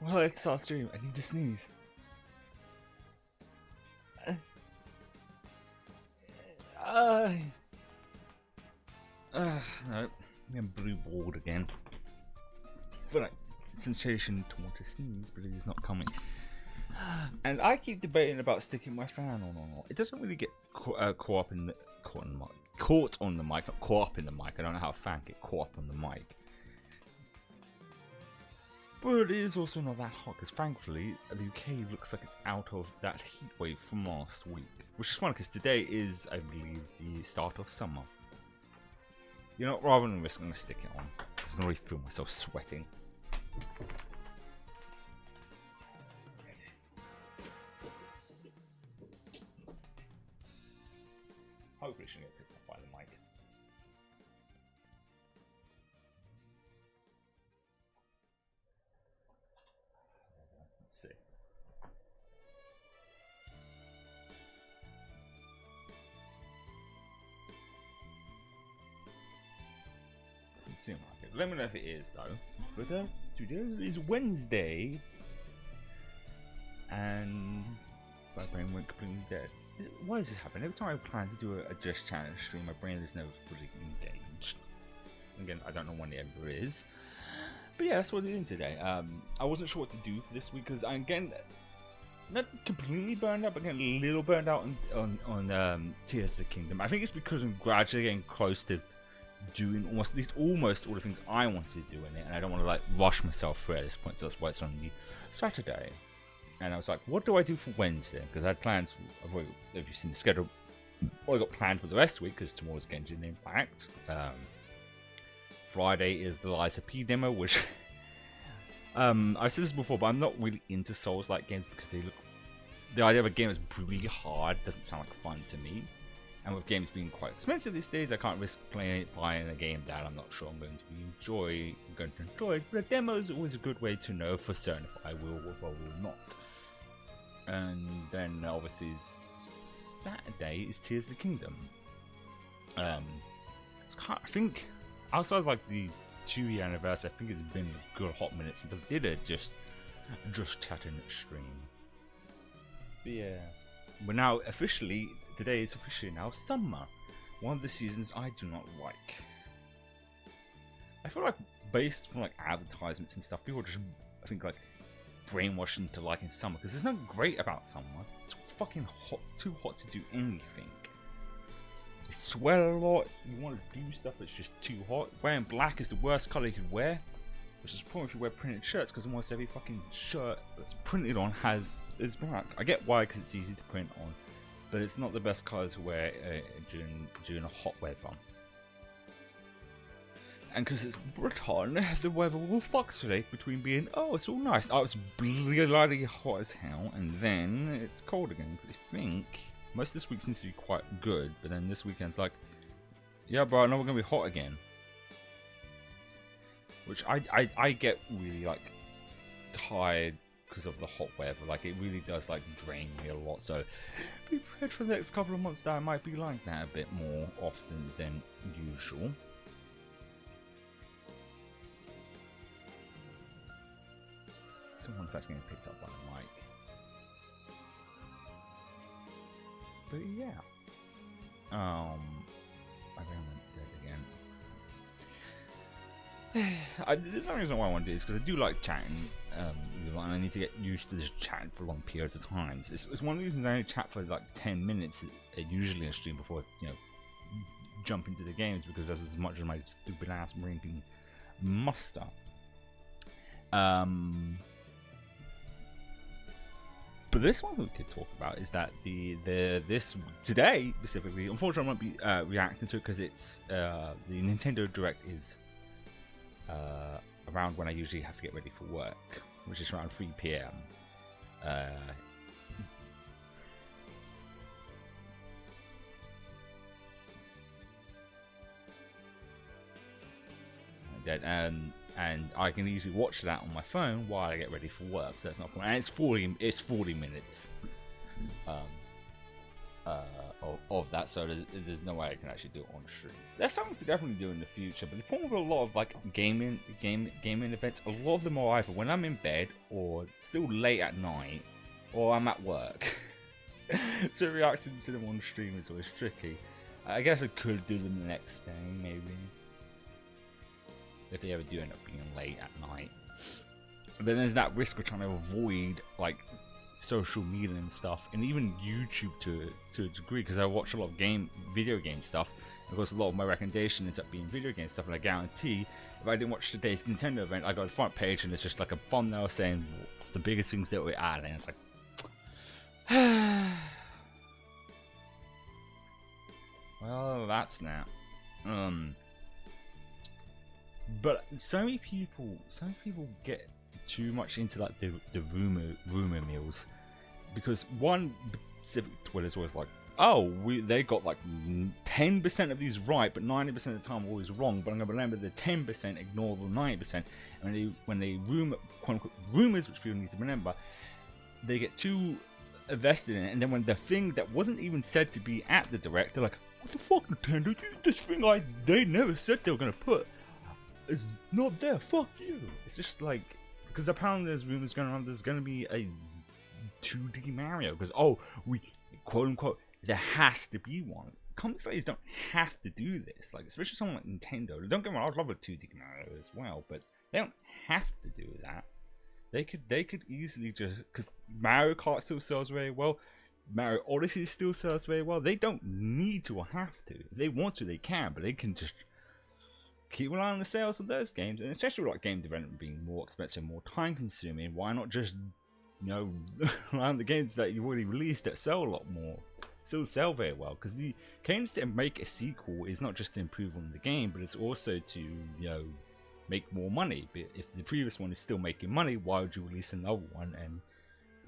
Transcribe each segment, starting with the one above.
Well, let's start stream. I need to sneeze. No, I'm blue balled again. I feel like sensation to want to sneeze, but it is not coming. And I keep debating about sticking my fan on or not. It doesn't really get caught on the mic, not caught up in the mic. I don't know how a fan get caught up on the mic. But it is also not that hot, because thankfully, the UK looks like it's out of that heat wave from last week. Which is funny, because today is, I believe, the start of summer. You know, rather than risk, I'm going to stick it on, because I can already feel myself sweating. Hopefully, it shouldn't get picked up by the mic. Let's see. Doesn't seem like it. Let me know if it is though. But today is Wednesday, and my brain went completely dead. Why does this happen? Every time I plan to do a Just Chat stream, my brain is never fully engaged. Again, I don't know when it ever is. But yeah, that's what we're doing today. I wasn't sure what to do for this week because I'm getting not completely burned out, but getting a little burned out on Tears of the Kingdom. I think it's because I'm gradually getting close to doing almost all the things I wanted to do in it, and I don't want to like rush myself through at this point. So that's why it's on the Saturday. And I was like, what do I do for Wednesday? Because I had plans. If you've seen the schedule, what I got planned for the rest of the week, because tomorrow's Genshin Impact. Friday is the Liza P demo, which I've said this before, but I'm not really into Souls-like games because the idea of a game is really hard doesn't sound like fun to me. And with games being quite expensive these days, I can't risk buying a game that I'm not sure I'm going to enjoy. But a demo is always a good way to know for certain if I will or if I will not. And then obviously Saturday is Tears of the Kingdom. I think outside of like the 2-year anniversary, I think it's been a good hot minute since I did it just chatting stream. But yeah, but now today is officially now summer. One of the seasons I do not like. I feel like based from like advertisements and stuff, people are just, I think, like brainwashed into liking summer because there's nothing great about summer. It's fucking hot, too hot to do anything. You sweat a lot, you want to do stuff that's just too hot. Wearing black is the worst colour you could wear, which is the problem if you wear printed shirts because almost every fucking shirt that's printed on is black. I get why, because it's easy to print on, but it's not the best colour to wear during a hot weather. And because it's Britain, the weather will fluctuate between being, oh, it's all nice, oh, it's bloody hot as hell, and then it's cold again. I think most of this week seems to be quite good, but then this weekend's like, yeah, bro, I know we're going to be hot again. Which I get really, like, tired because of the hot weather. Like, it really does, like, drain me a lot. So, be prepared for the next couple of months that I might be like that a bit more often than usual. Someone that's getting picked up by the mic. But yeah. I think I'm dead again. There's no reason why I want to do this, because I do like chatting, and I need to get used to just chatting for long periods of times. It's one of the reasons I only chat for like 10 minutes, usually in a stream before, jump into the games, because that's as much as my stupid ass brain can muster. But this one we could talk about is that this today specifically, unfortunately I won't be reacting to it because it's the Nintendo Direct is around when I usually have to get ready for work, which is around 3 PM. And I can easily watch that on my phone while I get ready for work, so that's not a problem. And it's 40 minutes. of that, so there's no way I can actually do it on stream. There's something to definitely do in the future, but the problem with a lot of like gaming events, a lot of them are either when I'm in bed or still late at night, or I'm at work. So reacting to them on stream is always tricky. I guess I could do them the next day, maybe, if they ever do end up being late at night. But then there's that risk of trying to avoid like social media and stuff, and even YouTube to a degree, because I watch a lot of video game stuff. Of course, a lot of my recommendation ends up being video game stuff, and I guarantee if I didn't watch today's Nintendo event, I go to the front page and it's just like a thumbnail saying the biggest things that we're adding, and it's like well, that's that. But so many people get too much into like the rumor mills, because one specific Twitter's always like, oh, they got like 10% of these right, but 90% of the time always wrong. But I'm gonna remember the 10%, ignore the 90%. And when they quote unquote rumors, which people need to remember, they get too invested in it, and then when the thing that wasn't even said to be at the direct, they're like, what the fuck, Nintendo? This thing they never said they were gonna put, it's not there. Fuck you. It's just like, because apparently there's rumors going around there's gonna be a 2D Mario, because we quote unquote there has to be one. Companies don't have to do this, like especially someone like Nintendo. Don't get me wrong, I'd love a 2D Mario as well, but they don't have to do that. They could easily just, because Mario Kart still sells very well, Mario Odyssey still sells very well. They don't need to or have to. If they want to, they can, but they can just keep an eye on the sales of those games. And especially with like game development being more expensive, more time consuming, why not just, around the games that you've already released that sell a lot more, still sell very well? Because the cadence to make a sequel is not just to improve on the game, but it's also to make more money. But if the previous one is still making money, why would you release another one and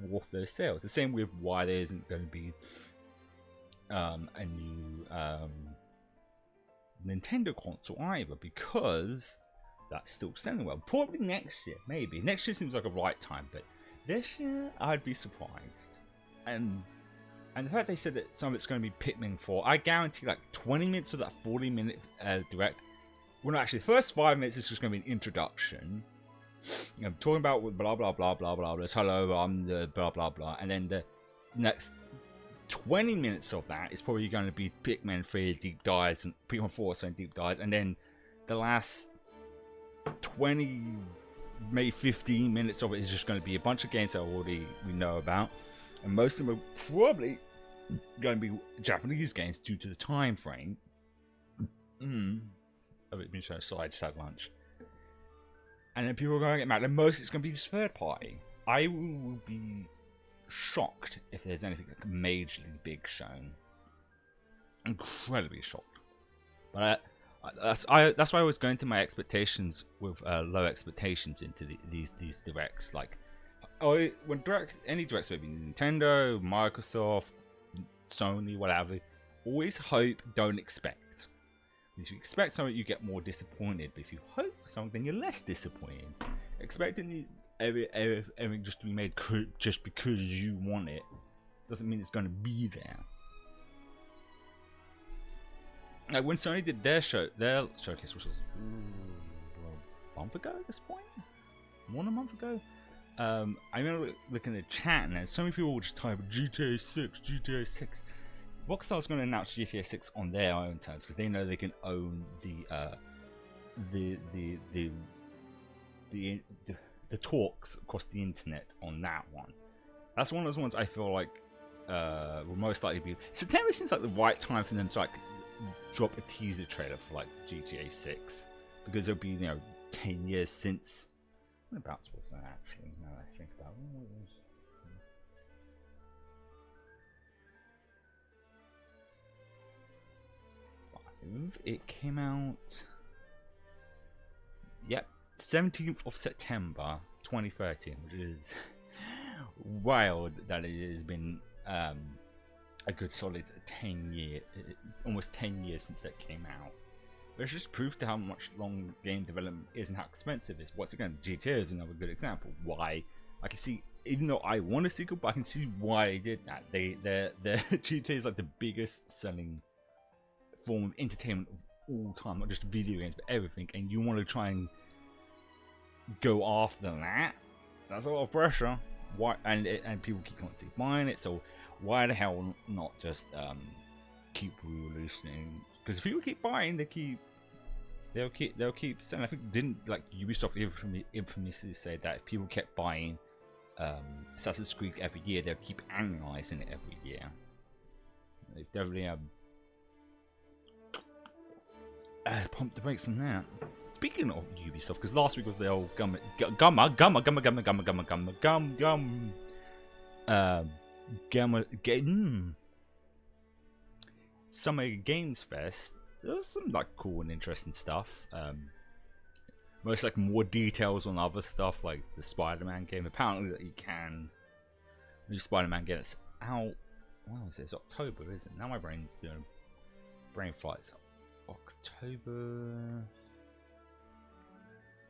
dwarf those sales? The same with why there isn't going to be a new Nintendo console either, because that's still selling well. Probably next year, maybe. Next year seems like a right time, but this year I'd be surprised. And the fact they said that some of it's going to be Pikmin 4, I guarantee like 20 minutes of that 40-minute direct. Well, no, actually, the first 5 minutes is just going to be an introduction. Talking about blah blah blah blah blah blah. Hello, I'm the blah blah blah, and then the next 20 minutes of that is probably going to be Pikmin 3 deep dives and Pikmin 4 deep dives, and then the last 20, maybe 15 minutes of it is just going to be a bunch of games that we know about, and most of them are probably going to be Japanese games due to the time frame. I've been so I just had lunch. And then people are going to get mad. And most it's going to be just third party. I will be shocked if there's anything like majorly big shown. Incredibly shocked. But that's why I was going to my expectations with low expectations into these directs. Like, when any directs, maybe Nintendo, Microsoft, Sony, whatever, always hope, don't expect. If you expect something, you get more disappointed. But if you hope for something, you're less disappointed. Expecting everything just to be made just because you want it doesn't mean it's going to be there. Like when Sony did their showcase, which was a month ago at this point, more than a month ago. I remember looking at the chat, and so many people would just type GTA 6, GTA 6. Rockstar's going to announce GTA 6 on their own terms because they know they can own the talks across the internet on that one. That's one of those ones I feel like will most likely be. September seems like the right time for them to like drop a teaser trailer for like GTA 6, because it'll be 10 years since. Whereabouts was that actually? Now that I think about it. It came out, 17th of September 2013, which is wild that it has been a good solid 10 year, almost 10 years since that came out. But it's just proof to how much long game development is and how expensive it is. Once again, GTA is another good example. Why I can see, even though I want a sequel, but I can see why they did that. Their GTA is like the biggest selling form of entertainment of all time, not just video games, but everything. And you want to try and go after that? That's a lot of pressure. Why? And people keep constantly buying it. So why the hell not just keep releasing? Because if people keep buying, they'll keep selling. I think didn't like Ubisoft infamously say that if people kept buying Assassin's Creed every year, they'll keep analyzing it every year. They've definitely pumped the brakes on that. Speaking of Ubisoft, because last week was the old Summer Games Fest. There was some like cool and interesting stuff. Most like more details on other stuff like the Spider-Man game. Apparently that you can new Spider-Man game that's out. What was it? It's October, isn't it? Now my brain's doing brain flights. October.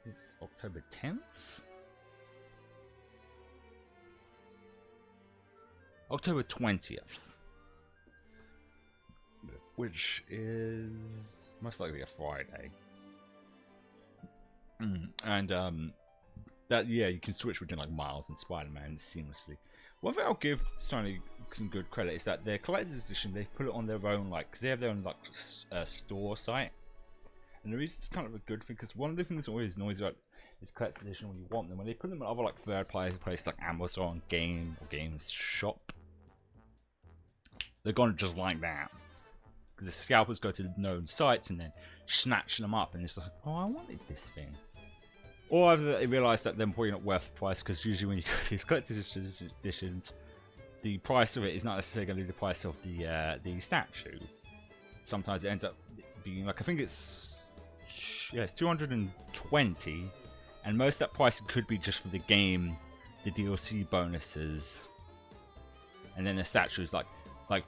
It's October 10th. October 20th. Which is most likely a Friday. And that you can switch between like Miles and Spider-Man seamlessly. One thing I'll give Sony some good credit is that their collector's edition, they've put it on their own, like, because they have their own like store site. And the reason it's kind of a good thing, because one of the things that always annoys about is collector's edition when you want them, when they put them in other like third-party places like Amazon, Games Shop, they're gonna just like that. Because the scalpers go to known sites and then snatch them up, and it's like, oh, I wanted this thing. Or either they realise that they're probably not worth the price, because usually when you go to these collector's editions, the price of it is not necessarily going to be the price of the statue. Sometimes it ends up being like, I think it's 220, and most of that price could be just for the game, the DLC bonuses, and then the statue is like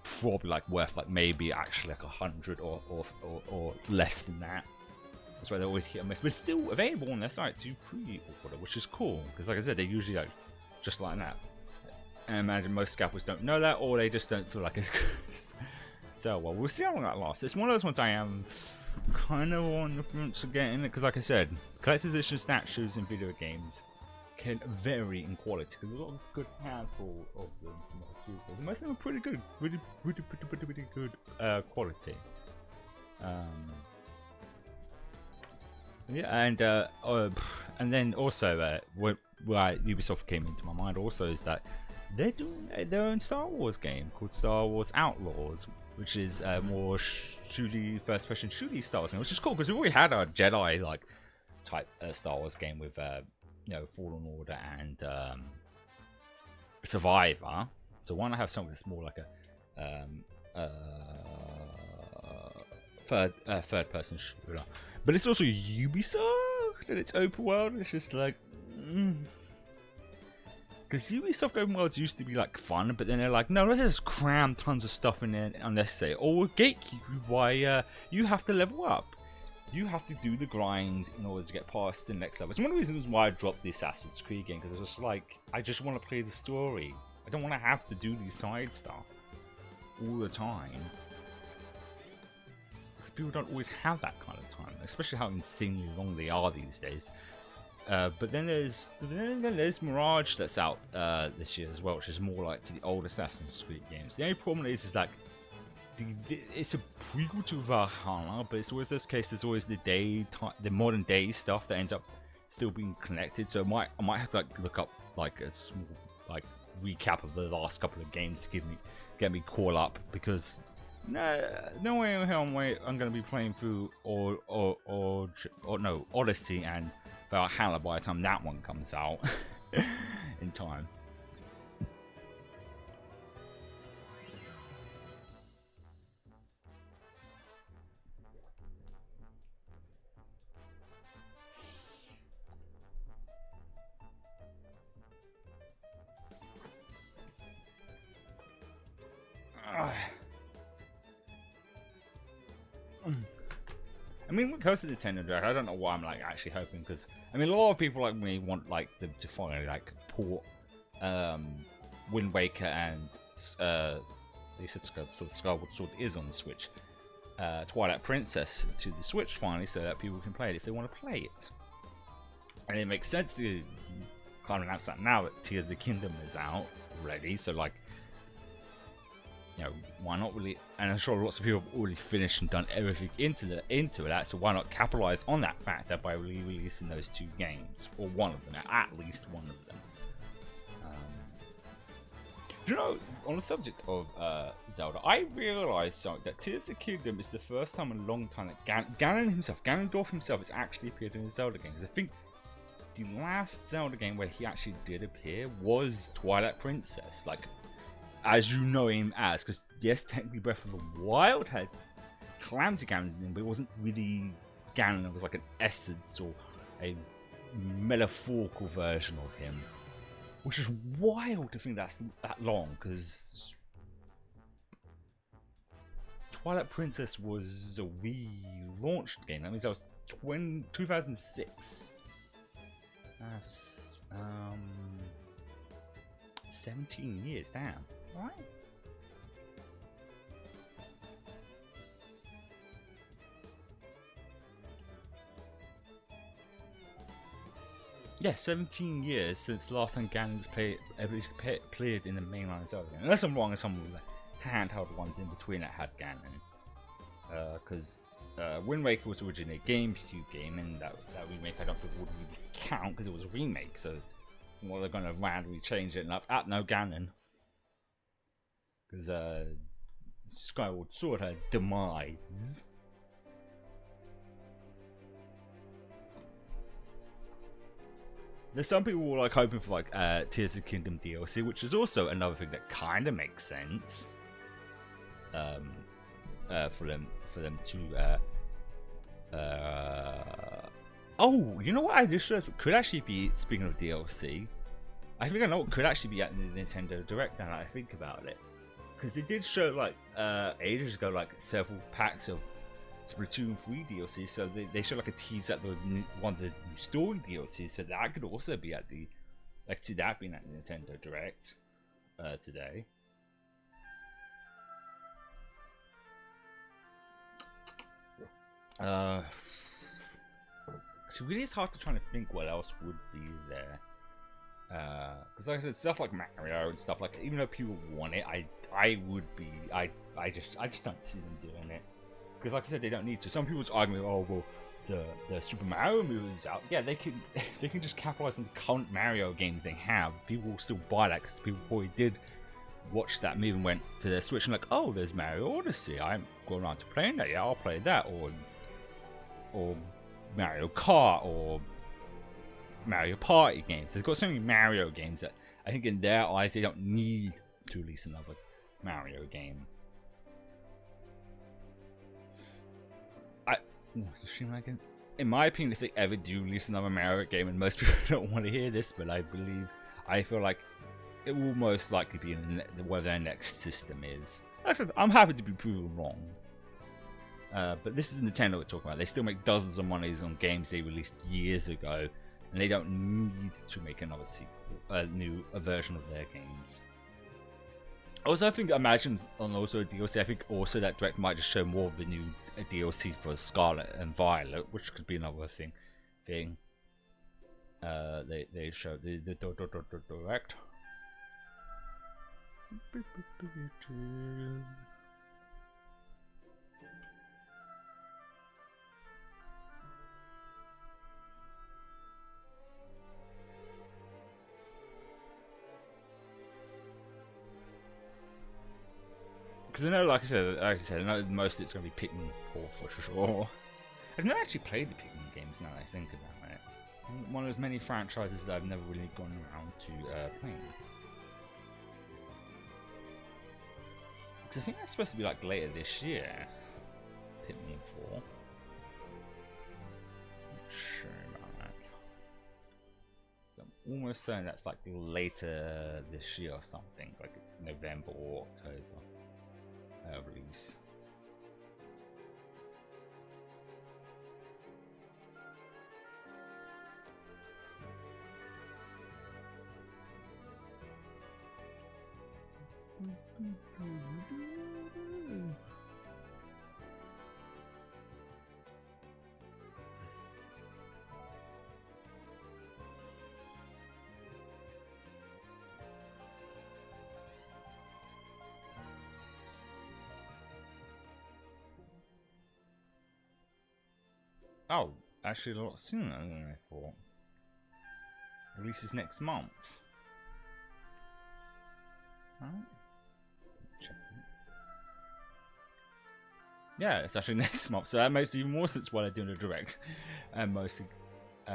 probably like worth like maybe actually like 100 or less than that. That's why they always hit a miss, but it's still available on their site to pre-order, which is cool because, like I said, they usually like just like that. And I imagine most scalpers don't know that, or they just don't feel like it's good. So well, we'll see how long that lasts. It's one of those ones I am kind of on the fence of getting it because, like I said, collector's edition statues in video games can vary in quality because there's a lot of good handful of them. Most of them are pretty good, pretty good quality. Yeah, and then also where Ubisoft came into my mind also is that they're doing their own Star Wars game called Star Wars Outlaws, which is more shooty first-person shooty Star Wars game, which is cool because we already had a Jedi like type Star Wars game with Fallen Order and Survivor. So why not have something that's more like a third-person shooter? But it's also Ubisoft, and it's open world. It's just like, because Ubisoft open worlds used to be like fun, but then they're like, no, let's just cram tons of stuff in there unnecessary. Or gatekeep you by you have to level up. You have to do the grind in order to get past the next level. It's one of the reasons why I dropped the Assassin's Creed game, because it's just like, I just want to play the story. I don't want to have to do these side stuff all the time. Because people don't always have that kind of time, especially how insanely long they are these days. But then there's Mirage that's out this year as well, which is more like to the old Assassin's Creed games. The only problem is like, it's a prequel to Valhalla, but it's always this case. There's always the modern day stuff that ends up still being connected. So I might have to like look up like a small like recap of the last couple of games to get me caught up, because no way in hell I'm going to be playing through Odyssey and Valhalla by the time that one comes out in time. I mean, when it comes to Nintendo Direct, I don't know what I'm like actually hoping, because I mean, a lot of people like me want like them to finally like port Wind Waker and they said Skyward Sword is on the Switch, Twilight Princess to the Switch finally, so that people can play it if they want to play it. And it makes sense to kind of announce that now that Tears of the Kingdom is out already, so like, you know, why not really? And I'm sure lots of people have already finished and done everything into that, so why not capitalize on that factor by releasing those two games, or one of them, at least one of them. You know, on the subject of Zelda, I realized something, that Tears of the Kingdom is the first time in a long time that Ganondorf himself has actually appeared in a Zelda game. I think the last Zelda game where he actually did appear was Twilight Princess, like, as you know him as, because yes, technically Breath of the Wild had Calamity Ganon, but it wasn't really Ganon, it was like an essence or a metaphorical version of him. Which is wild to think that's that long, because Twilight Princess was a Wii launched game. That means that was 2006. That's 17 years, damn. Right? Yeah, 17 years since the last time Ganon's played in the mainline Zelda game. Unless I'm wrong, and some of the handheld ones in between that had Ganon. Because Wind Waker was originally a GameCube game, and that remake I don't think would really count because it was a remake. So, well, they're going to randomly change it and no Ganon. Because Skyward Sword had demise. There's some people who are like hoping for like Tears of the Kingdom DLC, which is also another thing that kind of makes sense. For them to oh, you know what I just realized could actually be, speaking of DLC, I think I know what could actually be at the Nintendo Direct now that I think about it, because they did show like ages ago like several packs of Splatoon 3 DLC, so they showed like a tease at one of the new story DLCs, so that could also be at the, like, see that being at the Nintendo Direct today. So really it's hard to try to think what else would be there. Because like I said, stuff like Mario and stuff like, even though people want it, I just don't see them doing it. Because like I said, they don't need to. Some people's arguing, oh well, the Super Mario movie is out. Yeah, they can just capitalize on the current Mario games they have. People will still buy that because people probably did watch that movie and went to their Switch and like, oh, there's Mario Odyssey. I'm going around to playing that. Yeah, I'll play that. Or Mario Kart or Mario Party games. They've got so many Mario games that I think in their eyes they don't need to release another Mario game. In my opinion, if they ever do release another Mario game, and most people don't want to hear this, but I feel like it will most likely be in where their next system is. Like I said, I'm happy to be proven wrong. But this is Nintendo we're talking about. They still make dozens of monies on games they released years ago, and they don't need to make another sequel, a version of their games. Also, I think, imagine on also a DLC, I think also that Direct might just show more of the new DLC for Scarlet and Violet, which could be another thing. They showed the Direct. Because I know, like I said, I know most of it's going to be Pikmin 4 for sure. I've never actually played the Pikmin games now that I think about it. One of those many franchises that I've never really gone around to playing. Because I think that's supposed to be like later this year. Pikmin 4. Not sure about that. I'm almost certain that's like later this year or something, like November or October. Release. Oh, actually a lot sooner than I thought. Releases next month. Right. Check. Yeah, it's actually next month, so that makes even more sense why they're doing a direct. And mostly,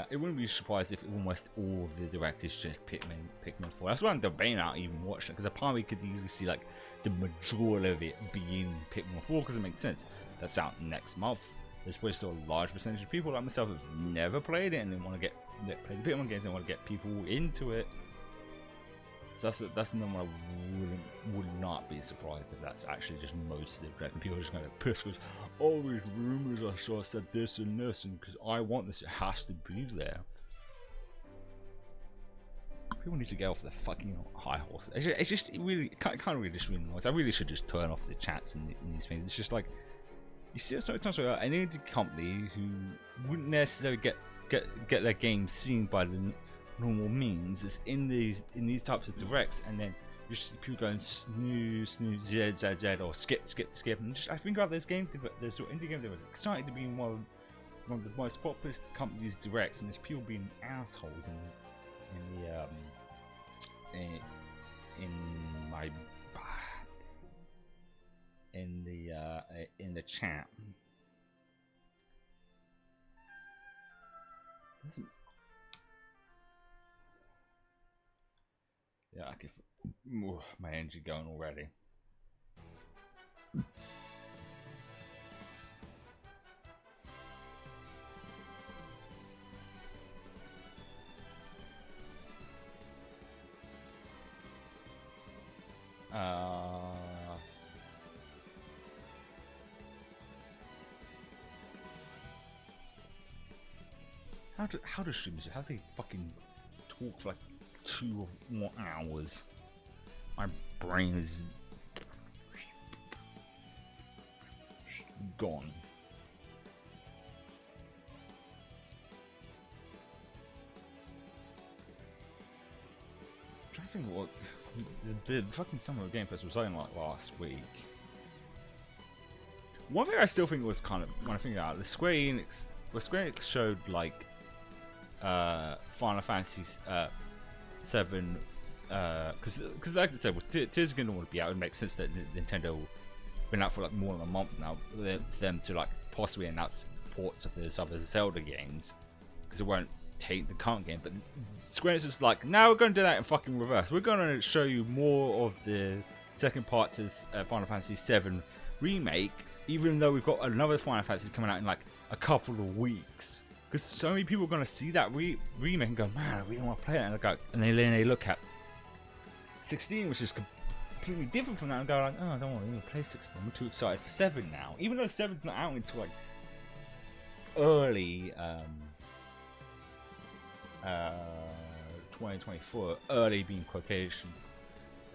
it wouldn't be surprised if almost all of the direct is just Pikmin 4. That's why I'm debating out even watching it, because a part of me could easily see like the majority of it being Pikmin 4, because it makes sense. That's out next month. There's probably still a large percentage of people like myself who've never played it and they want to play the Pikmin games and want to get people into it. So that's the number I would not be surprised if that's actually just most of the direct. And people are just going to piss because all these rumors I saw said this and this, and because I want this, it has to be there. People need to get off their fucking high horse. It's just really kind of really just really annoys. I really should just turn off the chats and these things. It's just like you see sometimes an indie company who wouldn't necessarily get their game seen by the normal means is in these types of directs, and then you just see people going snooze, z, or skip, and just I think about this game, there's sort of indie game that was excited to be in one of the most popular companies' directs, and there's people being assholes in the chat. Yeah, I can my energy going already. How does streamers? How do they fucking talk for like 2 or more hours? My brain is gone. I'm trying to think what the fucking Summer Game Fest was something like last week. One thing I still think was kind of, when I think about it, the Square Enix showed like Final Fantasy 7, because like I said, with Tears of the Kingdom would be out, it makes sense that Nintendo been out for like more than a month now for them to like possibly announce ports of those other Zelda games, because it won't take the current game. But Square Enix is like, now we're going to do that in fucking reverse. We're going to show you more of the second part to Final Fantasy 7 remake, even though we've got another Final Fantasy coming out in like a couple of weeks. Because so many people are going to see that remake and go, man, I really want to play it. And then they look at 16, which is completely different from that, and go like, oh, I don't want to even play 16. I'm too excited for 7 now. Even though 7's not out until like early 2024. Early being quotations.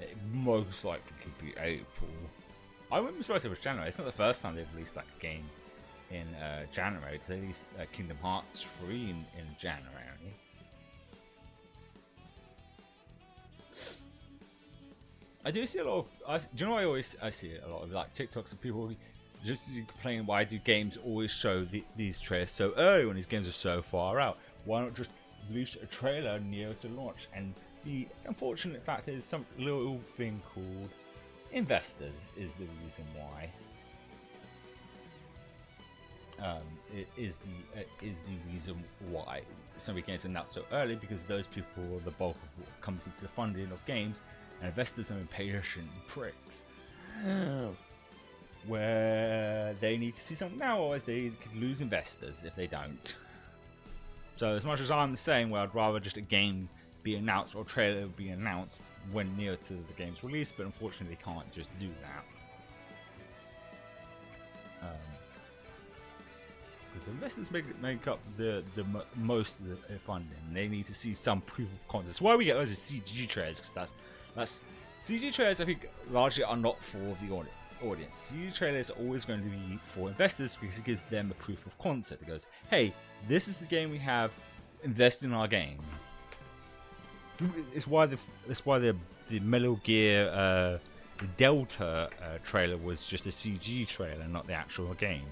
It most likely could be April. I wouldn't be surprised if it was January. It's not the first time they've released like a game in January. They released Kingdom Hearts 3 in January. I do see a lot of. Do you know what I see a lot of like TikToks of people just complaining, why do games always show these trailers so early when these games are so far out? Why not just release a trailer near to launch? And the unfortunate fact is, some little thing called investors is the reason why. It is the reason why some games are announced so early, because those people are the bulk of what comes into the funding of games, and investors are impatient pricks. Where they need to see something now, or they could lose investors if they don't. So as much as I'm saying, well, I'd rather just a game be announced or a trailer be announced when near to the game's release, but unfortunately they can't just do that. Because investors make up the most of the funding. They need to see some proof of concept. That's why we get loads of CG trailers, because that's CG trailers, I think, largely are not for the audience. CG trailers are always going to be for investors because it gives them a proof of concept. It goes, hey, this is the game we have, invest in our game. It's why the Metal Gear Delta trailer was just a CG trailer, not the actual game.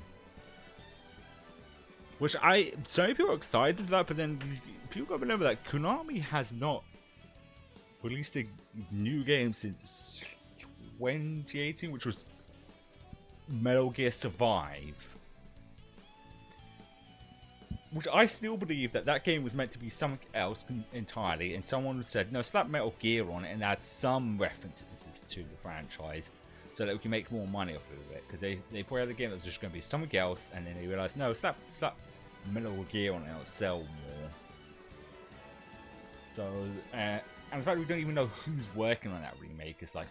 Which so many people are excited for that, but then people got to remember that Konami has not released a new game since 2018, which was Metal Gear Survive. Which I still believe that game was meant to be something else entirely, and someone said, no, slap Metal Gear on it and add some references to the franchise so that we can make more money off of it. Because they put out a game that was just going to be something else, and then they realized, no, slap Metal Gear on it, it'll sell more. So, and in fact, we don't even know who's working on that remake. It's like,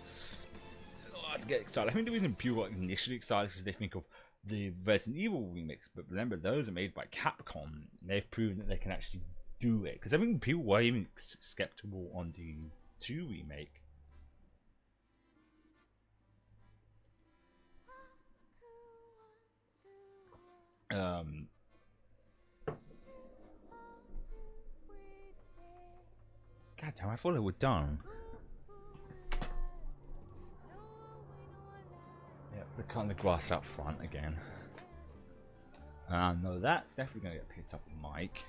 it's hard to get excited. I think the reason people are initially excited is because they think of the Resident Evil remakes, but remember, those are made by Capcom. They've proven that they can actually do it. Because I think people were even skeptical on the 2 remake. God damn, I thought they were done. Yep, they're cutting the grass up front again. No, that's definitely gonna get picked up with Mike.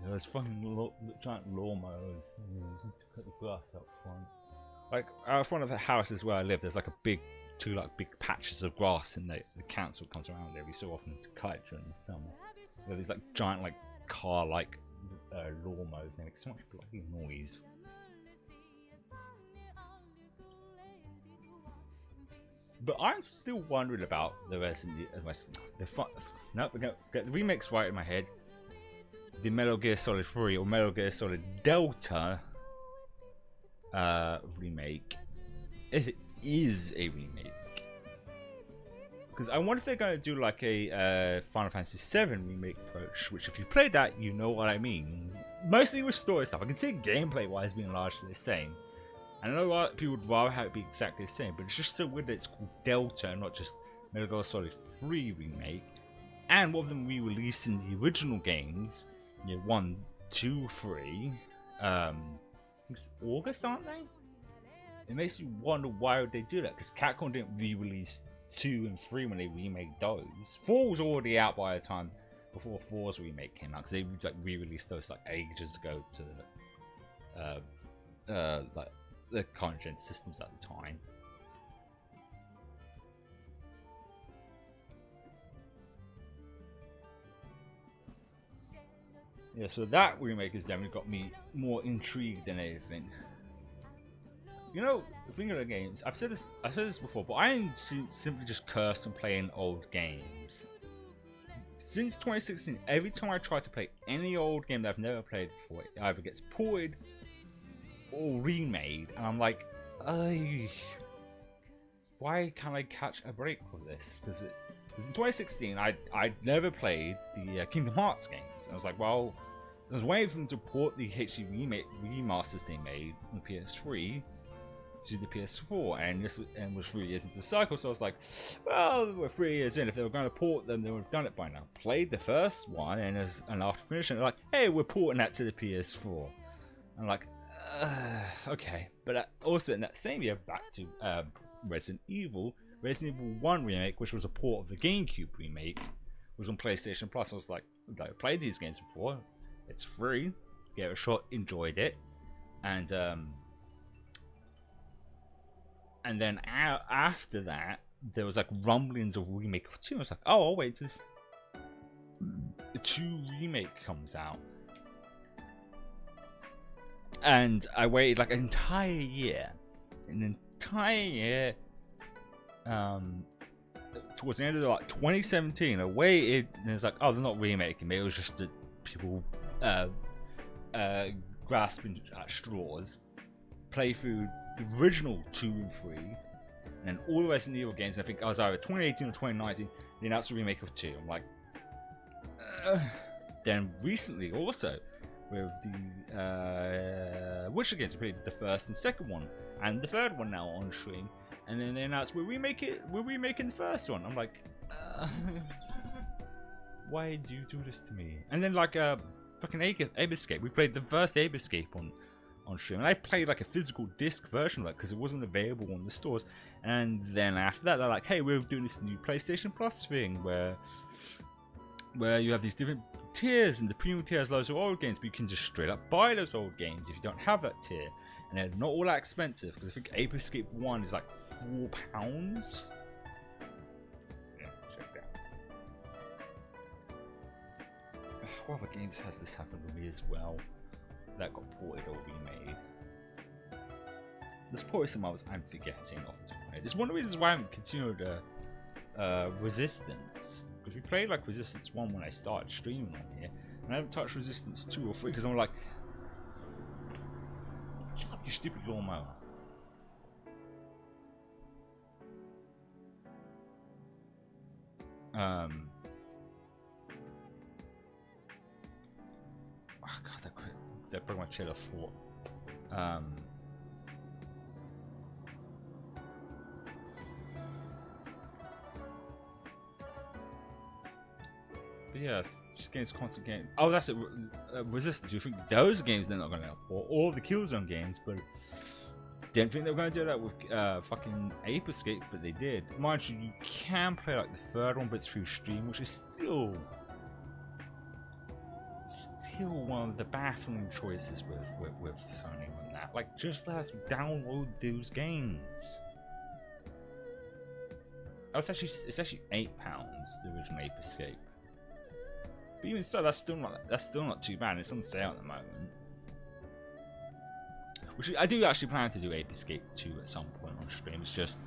Those fucking giant lawnmowers to cut the grass up front. Like out front of the house is where I live. There's like a big, two big patches of grass, and the council comes around every so often to cut it during the summer. There these like giant car lawnmowers. They make so much bloody noise. But I'm still wondering about the Resident Evil. No, we're gonna get the remakes right in my head. The Metal Gear Solid 3 or Metal Gear Solid Delta remake, if it is a remake. Because I wonder if they're going to do like a Final Fantasy VII remake approach, which if you played that, you know what I mean. Mostly with story stuff. I can see gameplay-wise being largely the same. And I know a lot of people would rather have it be exactly the same, but it's just so weird that it's called Delta and not just Metal Gear Solid 3 remake. And one of them re-releasing the original games, 1, 2, 3. It's August, aren't they? It makes you wonder why would they do that, because Capcom didn't re-release 2 and 3 when they remade those. 4 was already out by the time before 4's remake came out, because they re-released those ages ago to the current gen systems at the time. Yeah, so that remake has definitely got me more intrigued than anything. You know, the thing of the games, I've said this before, but I am simply just cursed on playing old games. Since 2016, every time I try to play any old game that I've never played before, it either gets ported or remade, and I'm like, why can't I catch a break with this? Because in 2016, I'd never played the Kingdom Hearts games. I was like, well, I was waiting for them to port the HD remasters they made on the PS3 to the PS4, and this was 3 years into the cycle, so I was like, well, we're 3 years in. If they were going to port them, they would have done it by now. Played the first one, and after finishing, they're like, hey, we're porting that to the PS4. I'm like, okay. But also in that same year, back to Resident Evil 1 remake, which was a port of the GameCube remake, was on PlayStation Plus. I was like, I played these games before. It's free. Gave it a shot. Enjoyed it. And then after that, there was rumblings of remake of 2. I was like, oh, I'll wait till the 2 remake comes out. And I waited an entire year. Towards the end of 2017, I waited, and it's like, oh, they're not remaking it. It was just that people grasping at straws. Play through the original 2 and 3, and then all the Resident Evil games. I think I was either 2018 or 2019. They announced a remake of 2. I'm like, then recently also, with the Witcher games. I played the first and second one, and the third one now on stream. And then they announced we're remaking the first one. I'm like, why do you do this to me? And then like fucking Ape Escape. We played the first Ape Escape on stream, and I played like a physical disc version of it because it wasn't available on the stores. And then after that, they're like, hey, we're doing this new PlayStation Plus thing where you have these different tiers, and the premium tier has loads of old games, but you can just straight up buy those old games if you don't have that tier. And they're not all that expensive, because I think Ape Escape 1 is like £4. Yeah, check that. What other games has this happened with me as well that got ported or remade? There's probably some others I'm forgetting off the top of my head. It's one of the reasons why I haven't continued Resistance, because we played like Resistance 1 when I started streaming on here, and I haven't touched Resistance 2 or 3 because I'm like, shut up, you stupid lawnmower. Oh god, that broke my chain of thought. But yeah, just games, constant game. Oh, that's it. Resistance. You think those games they're not going to help, or all the Killzone games, but didn't think they were going to do that with fucking Ape Escape, but they did. Mind you, you can play like the third one, but it's through Stream, which is still one of the baffling choices with Sony on that. Like, just let us download those games. Oh, it's actually £8, the original Ape Escape. But even so, that's still not too bad. It's on sale at the moment. Which I do actually plan to do Ape Escape 2 at some point on stream. It's just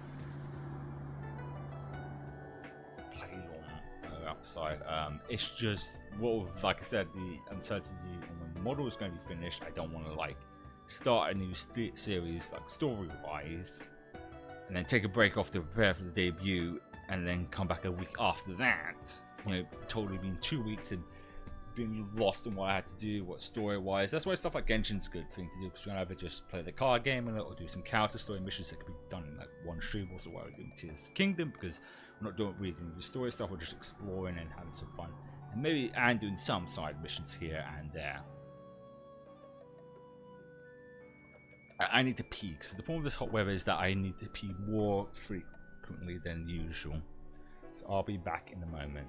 play long outside. It's just, well, like I said, the uncertainty on when the model is going to be finished. I don't want to like start a new series like story-wise, and then take a break off to prepare for the debut, and then come back a week after that. You know, totally being 2 weeks and being lost in what I had to do, what story-wise. That's why stuff like Genshin's a good thing to do, because you can either just play the card game or do some character story missions that could be done in like one stream. Also, while we're doing Tears of the Kingdom, because we're not doing really the story stuff, we're just exploring and having some fun, and maybe doing some side missions here and there. I need to pee, because the point of this hot weather is that I need to pee more frequently than usual. So I'll be back in a moment.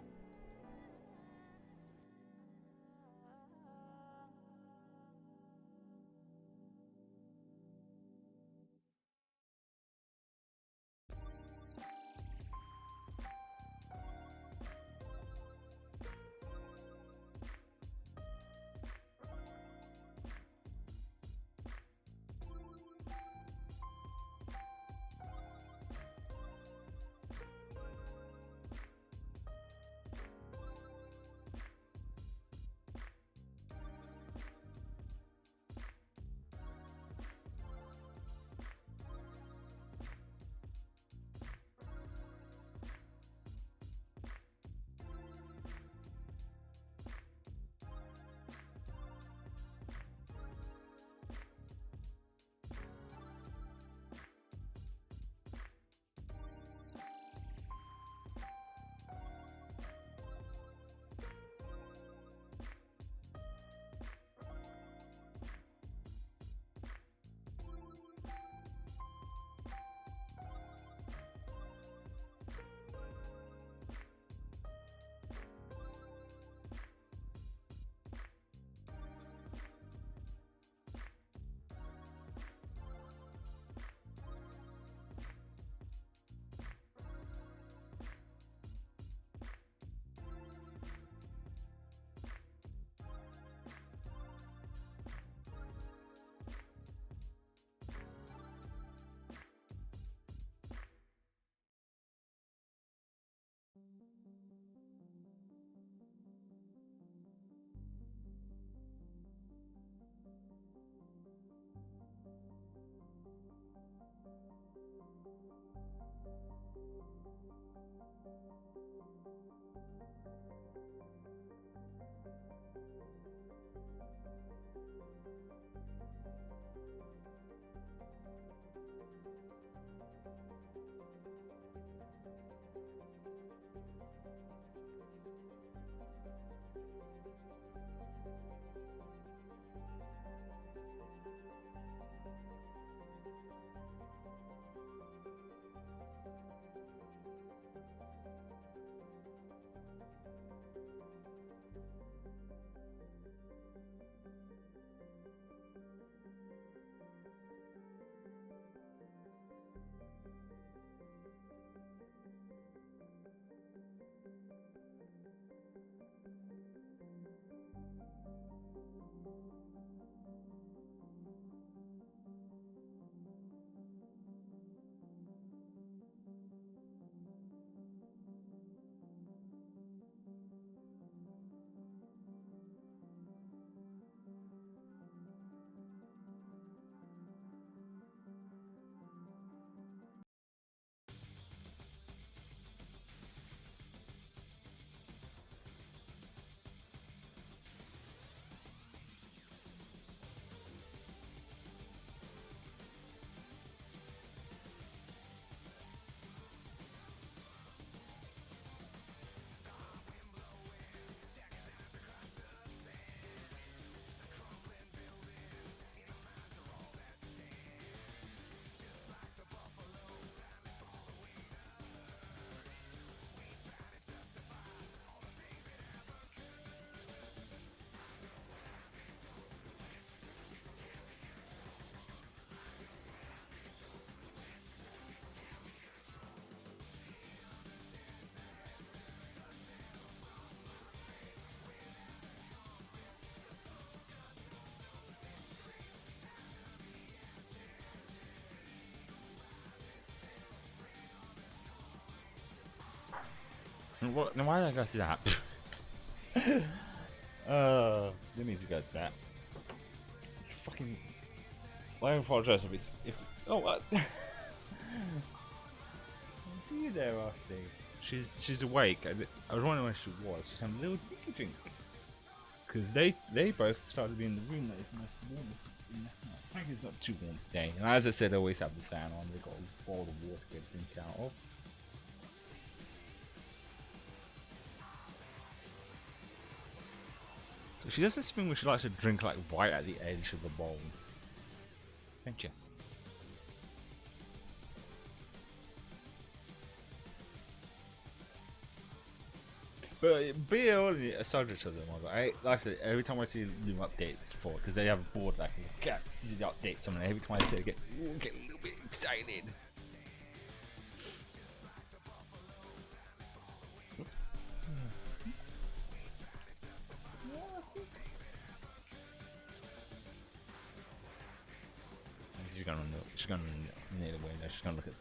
What? Why did I go to that? You need to go to that. It's fucking. I apologize if it's. Oh, what? See you there, Rusty. She's awake. I was wondering where she was. She's having a little dinky drink. Because they both started to be in the room that is the most warmest in the house. I think it's not too warm today. And as I said, I always have the fan on. They've got a bowl of water to drink out of. So she does this thing where she likes to drink like right at the edge of the bowl. Don't you? But be only a subject of them, like I said, every time I see new updates for, because they have a board that I can get to see the updates on, and every time I see it, I get a little bit excited. She's gonna near the window. She's gonna look at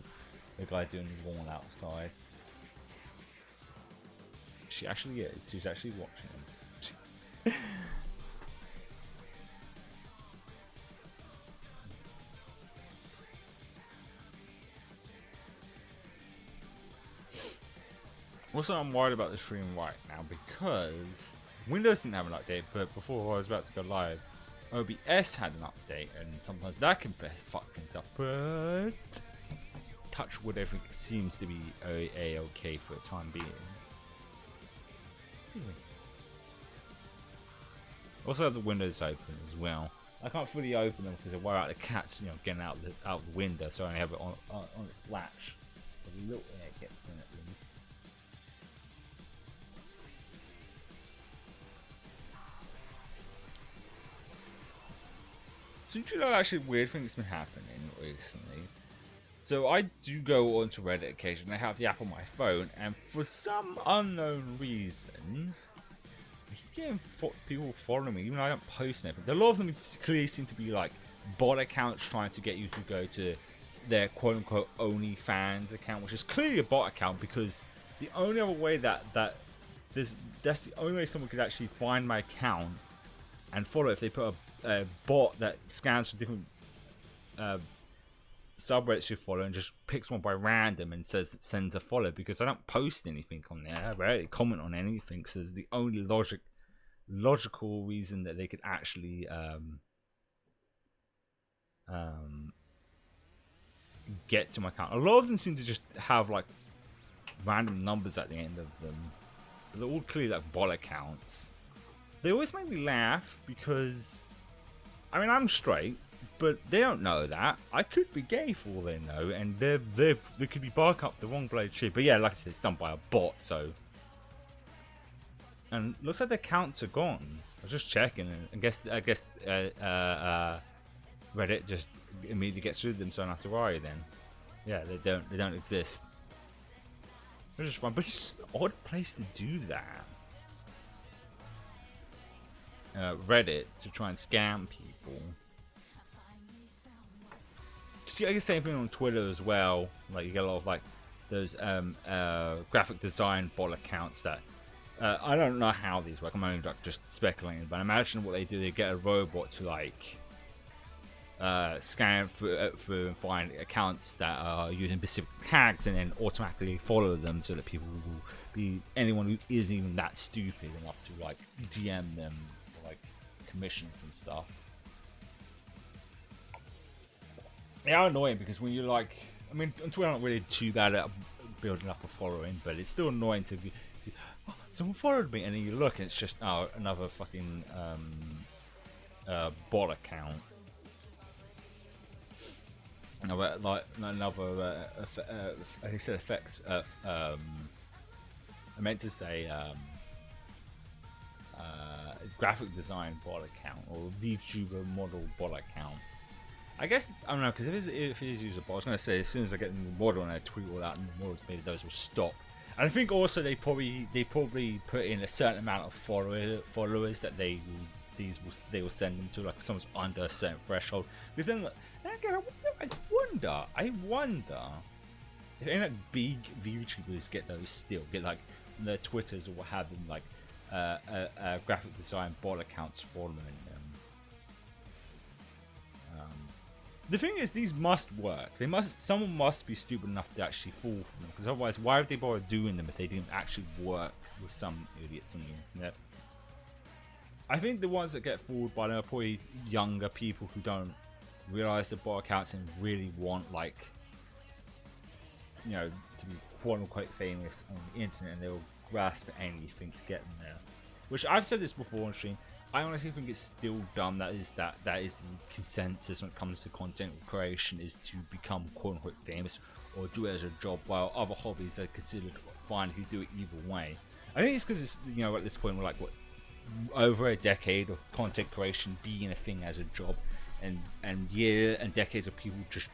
the guy doing the lawn outside. She actually is. She's actually watching him. Also, I'm worried about the stream right now because Windows didn't have an update, but before I was about to go live, OBS had an update, and sometimes that can fuck things up. But touch wood, everything seems to be a-okay for the time being. Also have the windows open as well. I can't fully open them because I worry about the cats, getting out the window, so I only have it on its latch. But a little air gets in at least. So you know, actually, weird thing that's been happening recently. So I do go onto Reddit occasionally. I have the app on my phone, and for some unknown reason, I keep getting people following me, even though I don't post anything. A lot of them clearly seem to be like bot accounts trying to get you to go to their quote-unquote OnlyFans account, which is clearly a bot account, because the only other way that's the only way someone could actually find my account and follow it, if they put a bot that scans for different subreddits you follow and just picks one by random and sends a follow, because I don't post anything on there. I rarely comment on anything, so it's the only logical reason that they could actually get to my account. A lot of them seem to just have like random numbers at the end of them, but they're all clearly like bot accounts. They always make me laugh because, I mean, I'm straight, but they don't know that. I could be gay for all they know, and they could be barking up the wrong bloody shit. But yeah, like I said, it's done by a bot, so. And looks like their counts are gone. I was just checking, and I guess Reddit just immediately gets rid of them, so I don't have to worry then. Yeah, they don't exist. Which is fun, but it's just an odd place to do that. Reddit to try and scam people. Just get the same thing on Twitter as well. Like you get a lot of like those graphic design bot accounts that I don't know how these work. I'm only like just speculating, but I imagine what they do, they get a robot to like scan through and find accounts that are using specific tags, and then automatically follow them, so that people will be, anyone who isn't even that stupid enough to like DM them for like commissions and stuff. They are annoying because when you're like, I mean, on Twitter, I'm not really too bad at building up a following, but it's still annoying to see, oh, someone followed me, and then you look and it's just, oh, another fucking bot account. Another, I said effects. I meant to say graphic design bot account, or VTuber model bot account. I guess, I don't know, because if it is user bot, I was going to say, as soon as I get the new model and I tweet all out new models, maybe those will stop. And I think also they probably put in a certain amount of followers that they will send them to, like if someone's under a certain threshold. Because then again, I wonder if any like big VTubers get like their Twitters or what have them, like graphic design bot accounts following them. The thing is, these must work. Someone must be stupid enough to actually fall for them, because otherwise, why would they bother doing them if they didn't actually work with some idiots on the internet? I think the ones that get fooled by them are probably younger people who don't realize the bot accounts and really want, like, you know, to be quote unquote famous on the internet, and they'll grasp at anything to get them there. Which I've said this before on stream. I honestly think it's still dumb. That is the consensus when it comes to content creation, is to become quote unquote famous or do it as a job, while other hobbies are considered fine if you do it either way. I think it's because it's, you know, at this point we're like, what, over a decade of content creation being a thing as a job, and decades of people just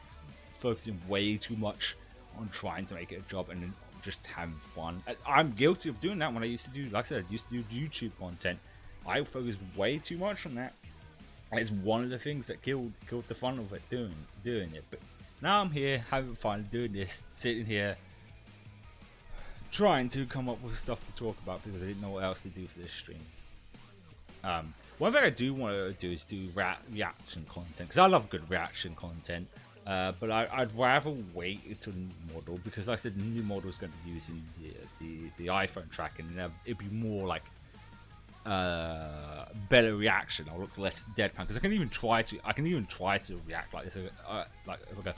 focusing way too much on trying to make it a job and just having fun. I'm guilty of doing that when I used to do, like I said, I used to do YouTube content. I focused way too much on that. It's one of the things that killed the fun of it, doing it. But now I'm here having fun doing this, sitting here trying to come up with stuff to talk about because I didn't know what else to do for this stream. One thing I do want to do is do reaction content, because I love good reaction content. But I'd rather wait until the new model, because like I said, the new model is going to be using the iPhone tracking, and it'd be more like better reaction. I'll look less deadpan, because I can even try to react like this. Like if I go,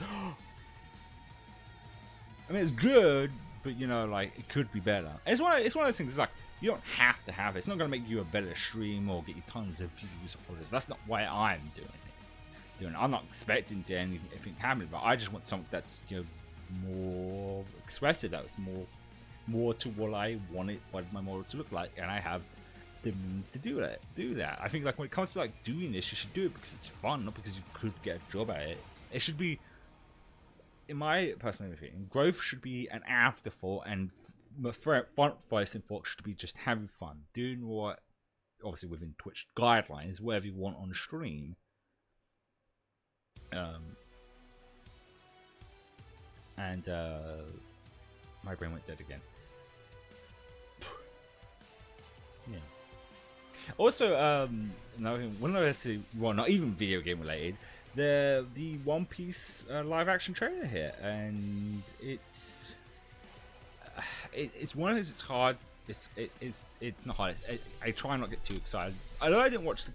I mean, it's good, but you know, like, it could be better. It's one of those things. It's like, you don't have to have it. It's not going to make you a better stream or get you tons of views or followers. That's not why I'm doing it. I'm not expecting to anything happen, but I just want something that's, you know, more expressive. That's more to what I wanted my model to look like, and I have the means to do that. I think, like, when it comes to like doing this, you should do it because it's fun, not because you could get a job at it. It should be, in my personal opinion, growth should be an afterthought, and front facing thought should be just having fun, doing what, obviously within Twitch guidelines, whatever you want on stream. My brain went dead again. Yeah. Also, another thing, well, not even video game related, the One Piece live action trailer here, and it's one of those. It's hard. It's not hard. I try not to get too excited. I know I didn't watch the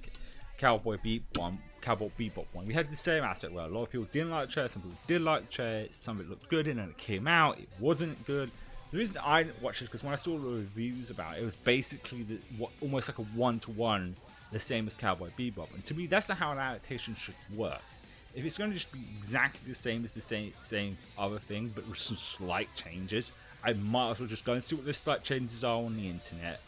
Cowboy Bebop one. We had the same aspect where a lot of people didn't like the trailer, some people did like the trailer, some of it looked good, and then it came out, it wasn't good. The reason I didn't watch it is because when I saw the reviews about it, it was basically almost like a one-to-one, the same as Cowboy Bebop. And to me, that's not how an adaptation should work. If it's going to just be exactly the same as the same other thing, but with some slight changes, I might as well just go and see what those slight changes are on the internet.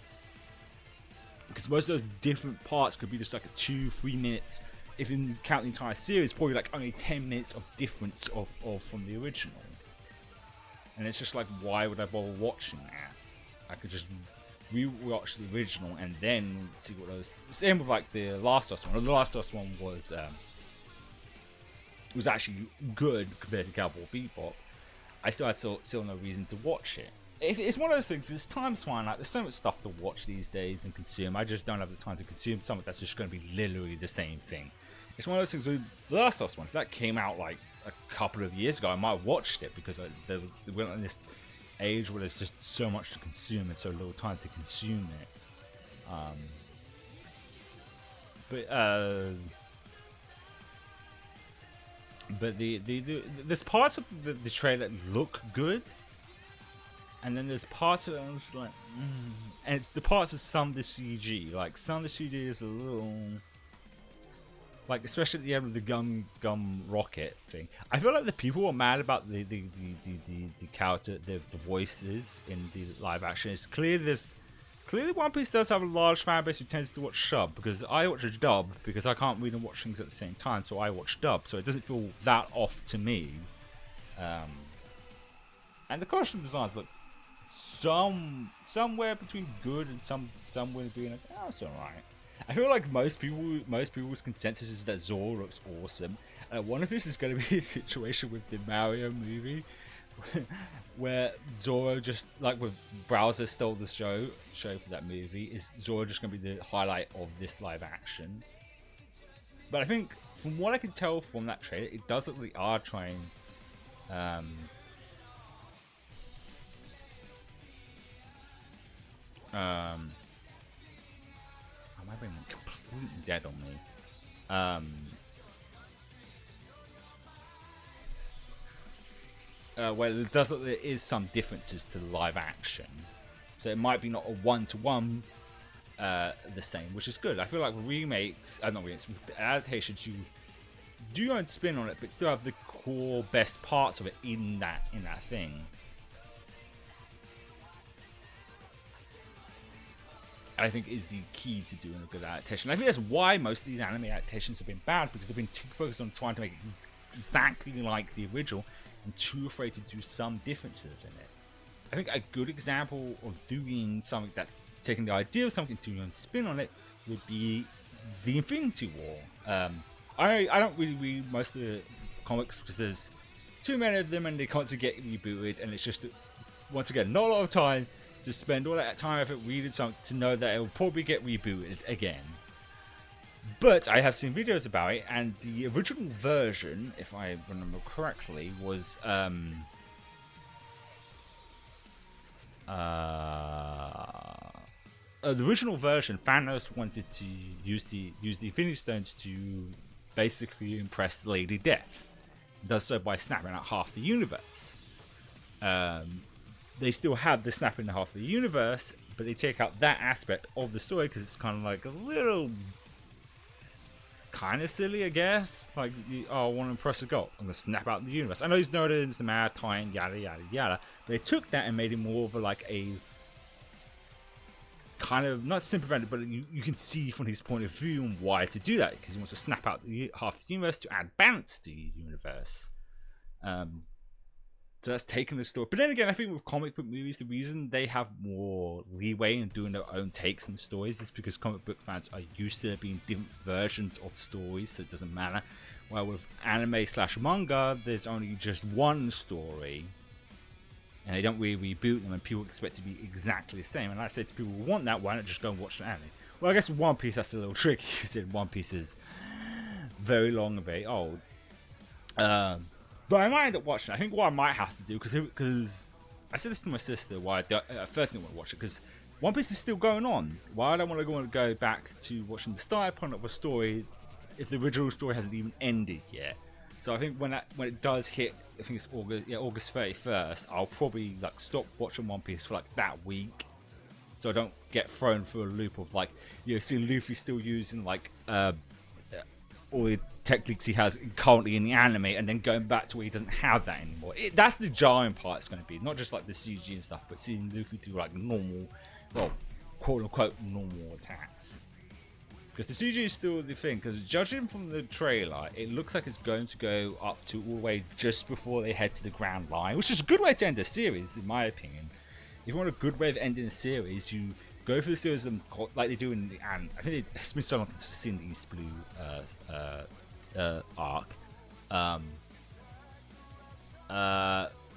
Because most of those different parts could be just like a 2-3 minutes. If you count the entire series, probably like only 10 minutes of difference from the original. And it's just like, why would I bother watching that? I could just re-watch the original and then see what those. Same with like the Last of Us one. The Last of Us one was actually good compared to Cowboy Bebop. I still had still no reason to watch it. It's one of those things. This time's fine. Like, there's so much stuff to watch these days and consume. I just don't have the time to consume something that's just going to be literally the same thing. It's one of those things with the Last of Us one. If that came out like a couple of years ago, I might have watched it because we went on this age where there's just so much to consume and so little time to consume it. But there's parts of the trailer that look good, and then there's parts of it I'm just like, and it's the parts of some of the CG. Like, some of the CG is a little, like, especially at the end of the gum rocket thing. I feel like the people who are mad about the character, the voices in the live action. It's clearly One Piece does have a large fan base who tends to watch sub, because I watch a dub because I can't read and watch things at the same time, so I watch dub, so it doesn't feel that off to me. And the costume designs look somewhere between good and somewhere being like, oh, it's alright. I feel like most people's consensus is that Zoro looks awesome. I wonder if this is going to be a situation with the Mario movie, where Zoro just like with Browser stole the show for that movie. Is Zoro just going to be the highlight of this live action? But I think from what I can tell from that trailer, it does look like they are trying. My brain went completely dead on me. Well, it does look like there is some differences to the live action, so it might be not a one-to-one the same, which is good. I feel like remakes, not remakes, adaptations, you do your own spin on it, but still have the core best parts of it in that thing. I think is the key to doing a good adaptation. I think that's why most of these anime adaptations have been bad, because they've been too focused on trying to make it exactly like the original and too afraid to do some differences in it. I think a good example of doing something that's taking the idea of something to and spin on it would be the Infinity War. I don't really read most of the comics because there's too many of them and they constantly get rebooted, and it's just, once again, not a lot of time to spend all that time effort reading something to know that it will probably get rebooted again. But I have seen videos about it, and the original version, if I remember correctly, was the original version. Thanos wanted to use the Infinity Stones to basically impress Lady Death. He does so by snapping out half the universe. They still have the snapping half of the universe, but they take out that aspect of the story because it's kind of like a little kind of silly, I guess. Like, I want to impress a god, I'm gonna snap out the universe. I know he's noted in the mad time, yada yada yada, but they took that and made it more of a, like a kind of not sympathetic, but you can see from his point of view and why to do that, because he wants to snap out half the universe to add balance to the universe. So that's taking the story. But then again, I think with comic book movies, the reason they have more leeway in doing their own takes and stories is because comic book fans are used to there being different versions of stories, so it doesn't matter. While with anime/manga, there's only just one story, and they don't really reboot them, and people expect to be exactly the same. And I say to people who want that, why not just go and watch the anime? Well, I guess with One Piece, that's a little tricky, because One Piece is very long and very old. But I might end up watching it. I think what I might have to do, because I said this to my sister, why I first didn't want to watch it, because One Piece is still going on. Why I don't want to go back to watching the start point of a story if the original story hasn't even ended yet. So I think when it does hit, I think it's August 31st, I'll probably like stop watching One Piece for like that week, so I don't get thrown through a loop of like, seeing Luffy still using like all the techniques he has currently in the anime, and then going back to where he doesn't have that anymore. That's the jarring part. It's going to be not just like the CG and stuff, but seeing Luffy do like normal, well, quote unquote normal attacks. Because the CG is still the thing. Because judging from the trailer, it looks like it's going to go up to all the way just before they head to the Grand Line, which is a good way to end the series, in my opinion. If you want a good way of ending a series, you go through the series like they do in the I think it's been so long since we've seen the East Blue arc.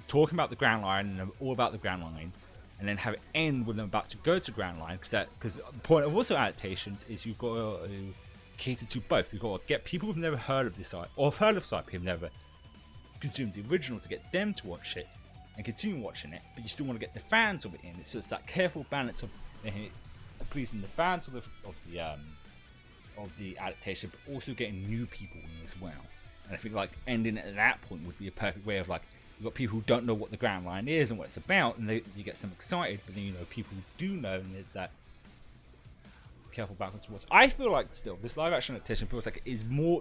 Talking about the Grand Line and all about the Grand Line, and then have it end when they're about to go to Grand Line, because the point of also adaptations is you've got to cater to both. You've got to get people who've never heard of this art, or have heard of this art but have never consumed the original, to get them to watch it and continue watching it, but you still want to get the fans of it in. So it's that careful balance of pleasing the fans of the adaptation, but also getting new people in as well. And I think like ending at that point would be a perfect way of like, you've got people who don't know what the Grand Line is and what it's about, and you get some excited, but then people who do know, and there's that careful backwards towards. I feel like still this live action adaptation feels like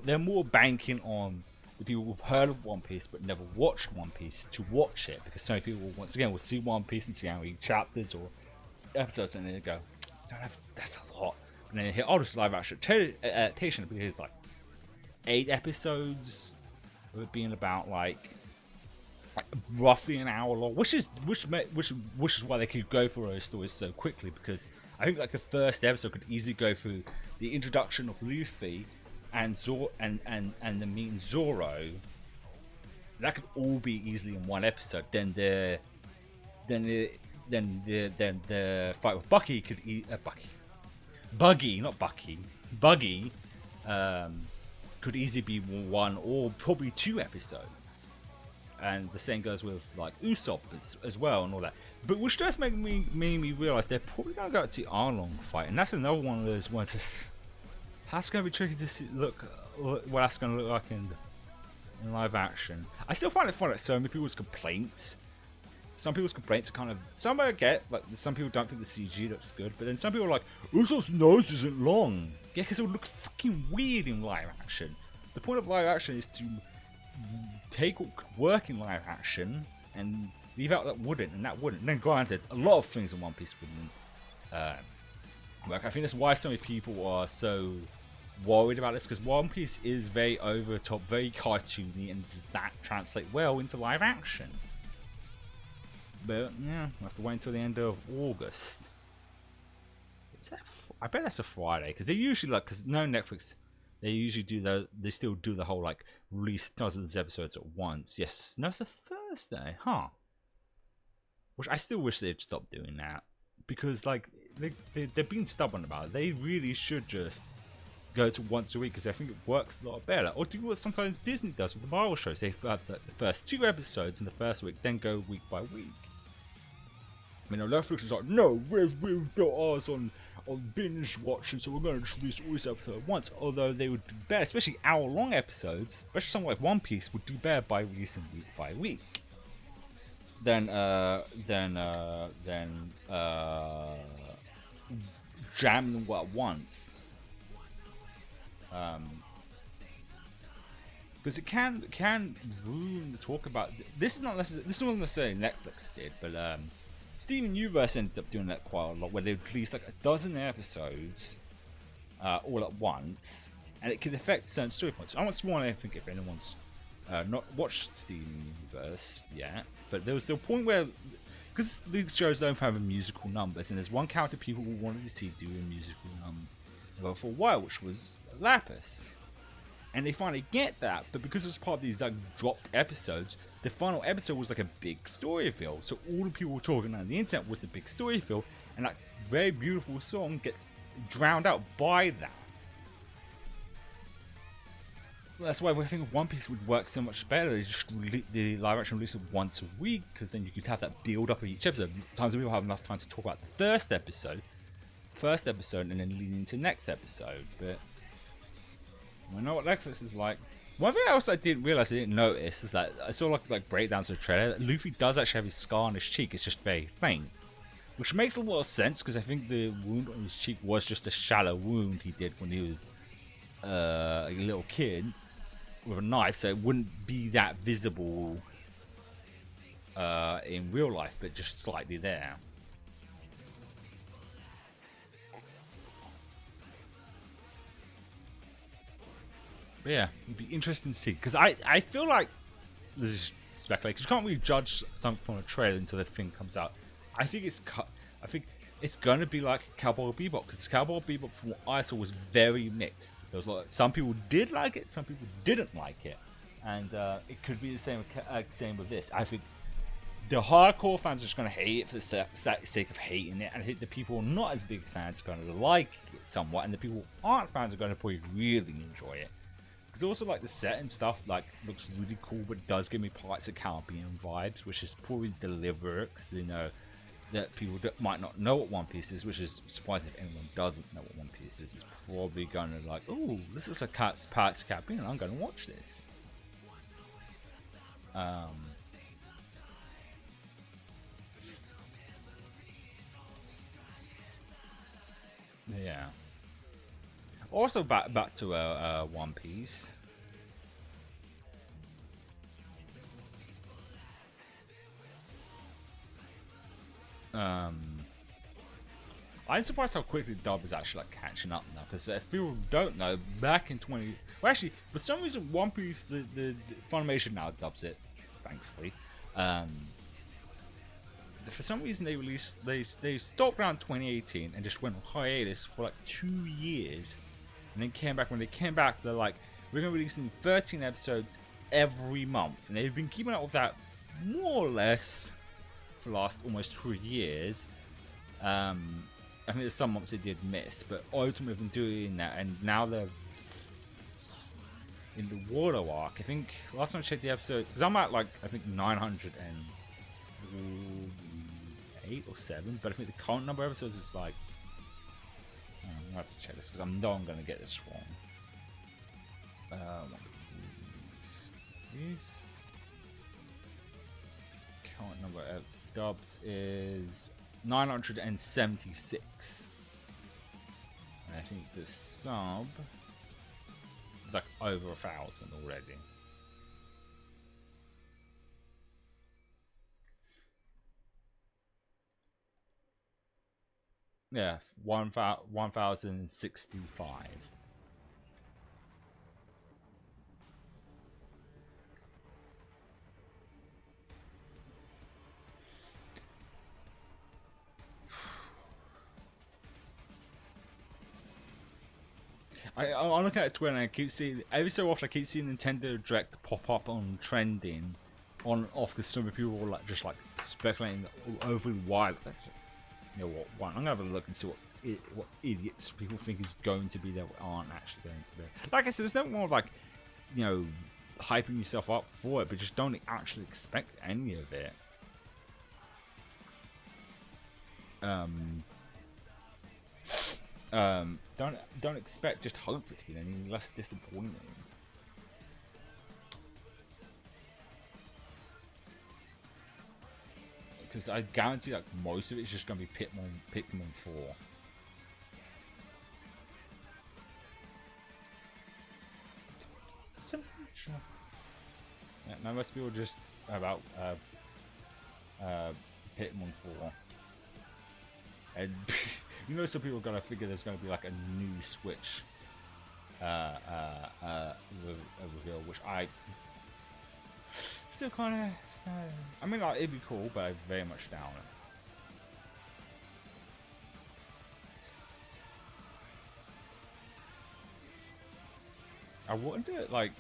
they're more banking on the people who've heard of One Piece but never watched One Piece to watch it, because so many people once again will see One Piece and see how many chapters or episodes, and then they go, that's a lot. And then they hear, this live action adaptation, because it's like 8 episodes, of it being about like roughly an hour long, which is why they could go for those stories so quickly, because I think like the first episode could easily go through the introduction of Luffy and the meeting Zoro, that could all be easily in one episode. Then the fight with Bucky could Buggy, not Bucky. Buggy could easily be one or probably 2 episodes. And the same goes with like Usopp as well and all that. But which does made me realize they're probably gonna go to the Arlong fight, and that's another one of those ones. That's gonna be tricky to see, look what that's gonna look like in live action. I still find it funny that so many people's complaints. Some people's complaints are kind of, some I get, like some people don't think the CG looks good, but then some people are like, Usopp's nose isn't long. Yeah, because it would look fucking weird in live action. The point of live action is to take what could work in live action and leave out that wouldn't, and that wouldn't. And then granted, a lot of things in One Piece wouldn't work. I think that's why so many people are so worried about this, because One Piece is very over the top, very cartoony, and does that translate well into live action? But yeah, we'll have to wait until the end of August. I bet that's a Friday, because they usually like, because no Netflix, they usually do they still do the whole like release dozens of episodes at once. Yes, no, it's a Thursday, huh? Which I still wish they'd stop doing that, because like they're being stubborn about it. They really should just go to once a week, because I think it works a lot better. Or do what sometimes Disney does with the Marvel shows. They have the first 2 episodes in the first week, then go week by week. I mean, Netflix is like, no, we've got ours on binge watching, so we're going to just release all these episodes at once. Although they would do better, especially hour-long episodes, especially something like One Piece, would do better by releasing week by week. Then jamming them all at once. Because it can ruin the talk about this. Is not necessarily Netflix did, but Steven Universe ended up doing that quite a lot, where they released like 12 episodes all at once, and it could affect certain story points. I want to think if anyone's not watched Steven Universe yet, but there was the point where, because these shows don't have musical numbers, and there's one character people wanted to see do a musical number for a while, which was Lapis. And they finally get that, but because it was part of these like dropped episodes, the final episode was like a big story reveal. So all the people were talking on the internet was the big story reveal, and that very beautiful song gets drowned out by that. That's why I think One Piece would work so much better. They just the live action release it once a week, because then you could have that build up of each episode. Sometimes people have enough time to talk about the first episode, and then lead into the next episode. But I know what Netflix is like. One thing else I didn't realize, I didn't notice, is that I saw like breakdowns of the trailer. Luffy does actually have his scar on his cheek. It's just very faint, which makes a lot of sense, because I think the wound on his cheek was just a shallow wound he did when he was a little kid with a knife, so it wouldn't be that visible in real life, but just slightly there. But yeah, it'd be interesting to see, because I feel like this is speculation. You can't really judge something from a trailer until the thing comes out. I think it's gonna be like Cowboy Bebop, because Cowboy Bebop, from what I saw, was very mixed. There was like, some people did like it, some people didn't like it, and it could be the same with this. I think the hardcore fans are just gonna hate it for the sake of hating it, and I think the people not as big fans are gonna like it somewhat, and the people who aren't fans are gonna probably really enjoy it. Because also like the set and stuff like looks really cool, but does give me parts of Caribbean vibes, which is probably deliberate, because they know that people might not know what One Piece is, which is surprising if anyone doesn't know what One Piece is. It's probably going to like, oh, this is a Pirates of the Caribbean, I'm going to watch this. Yeah. Also back to One Piece. I'm surprised how quickly dub is actually like catching up now, because if people don't know, back in well, actually, for some reason, One Piece, the Funimation now dubs it, thankfully. For some reason, they stopped around 2018 and just went on hiatus for like 2 years, and then came back. When they came back, they're like, we're gonna release in 13 episodes every month, and they've been keeping up with that more or less for the last almost 3 years. I think there's some months they did miss, but ultimately they've been doing that, and now they're in the water arc. I think last time I checked the episode, because I'm at like I think 908 or 7, but I think the current number of episodes is like, I'm gonna have to check this because I know I'm gonna get this wrong. Current number of dubs is 976, and I think the sub is like over 1,000 already. Yeah, 1,065. I'm looking at Twitter and I keep seeing, every so often I keep seeing Nintendo Direct pop up on trending on off because so many people are like just like speculating overly wild. You know what? I'm gonna have a look and see what idiots people think is going to be there, what aren't actually going to be there. Like I said, there's no more like, you know, hyping yourself up for it, but just don't actually expect any of it. Don't expect, just hope for it to be any less disappointing. Because I guarantee like most of it's just gonna be Pikmin 4. Yeah, no, most people just about Pikmin 4. And you know, some people are gonna figure there's gonna be like a new Switch reveal, which I still kind of. I mean, like, it'd be cool, but I very much doubt it. I wonder, like,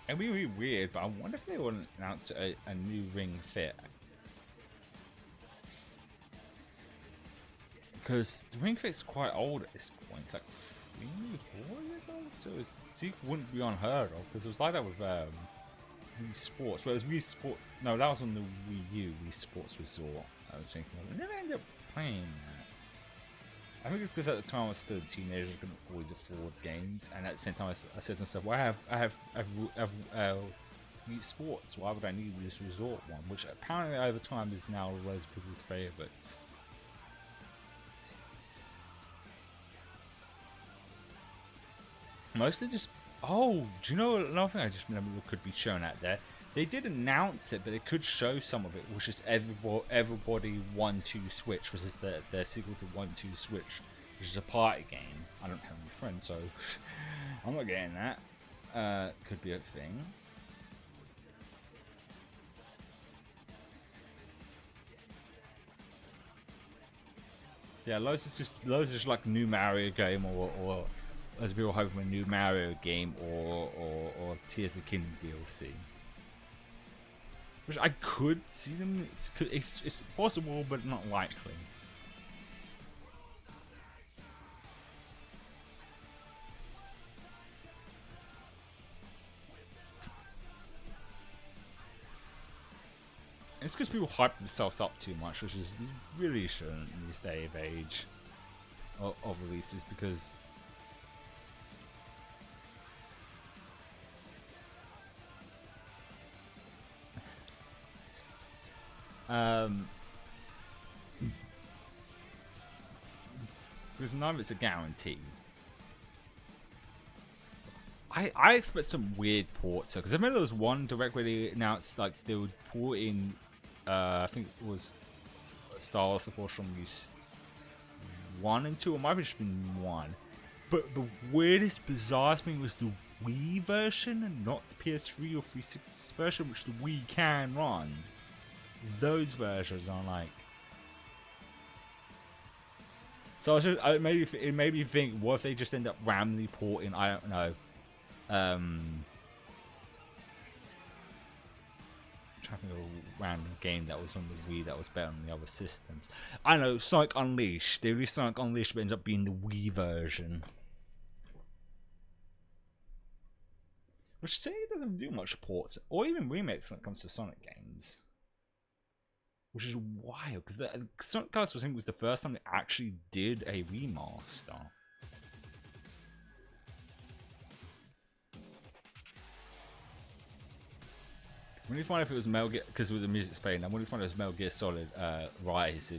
it'd be really weird, but I wonder if they would announce a new Ring Fit. Because the Ring Fit's quite old at this point. It's like 3, 4 years old, so it wouldn't be unheard of. Because it was like that with Wii Sports. Well, it was Wii Sports. No, that was on the Wii U, Wii Sports Resort. I was thinking of. I never ended up playing that. I think it's because at the time I was still a teenager, I couldn't always afford games, and at the same time I said to myself, well, I have Wii Sports. Why would I need this Resort one? Which apparently over time is now loads of people's favourites. Mostly just. Oh, do you know another thing I just remember could be shown out there? They did announce it, but they could show some of it, which is Everybody 1-2 Switch, which is their sequel to 1-2 Switch, which is a party game. I don't have any friends, so I'm not getting that. Could be a thing. Yeah, loads of just like new Mario game or as people hoping a new Mario game or Tears of the Kingdom DLC. Which I could see them. It's possible, but not likely. It's because people hype themselves up too much, which is really shouldn't in this day of age of releases, because because none of it's a guarantee. I expect some weird ports, because I remember there was one direct where they announced like they would port in I think it was Star Wars: The Force Unleashed 1 and 2, or might have just been 1. But the weirdest, bizarre thing was the Wii version and not the PS3 or 360 version, which the Wii can run. Those versions are like. So it made me think, what if they just end up randomly porting? I don't know. trying to think of a random game that was on the Wii that was better on the other systems. I know, Sonic Unleashed. They released Sonic Unleashed, but ends up being the Wii version. Which say it doesn't do much ports or even remakes when it comes to Sonic games. Which is wild, because Sonic Colors I think was the first time they actually did a remaster. When you find if it was Metal Gear, because with the music's playing, I'm going to find it was Metal Gear Solid Rise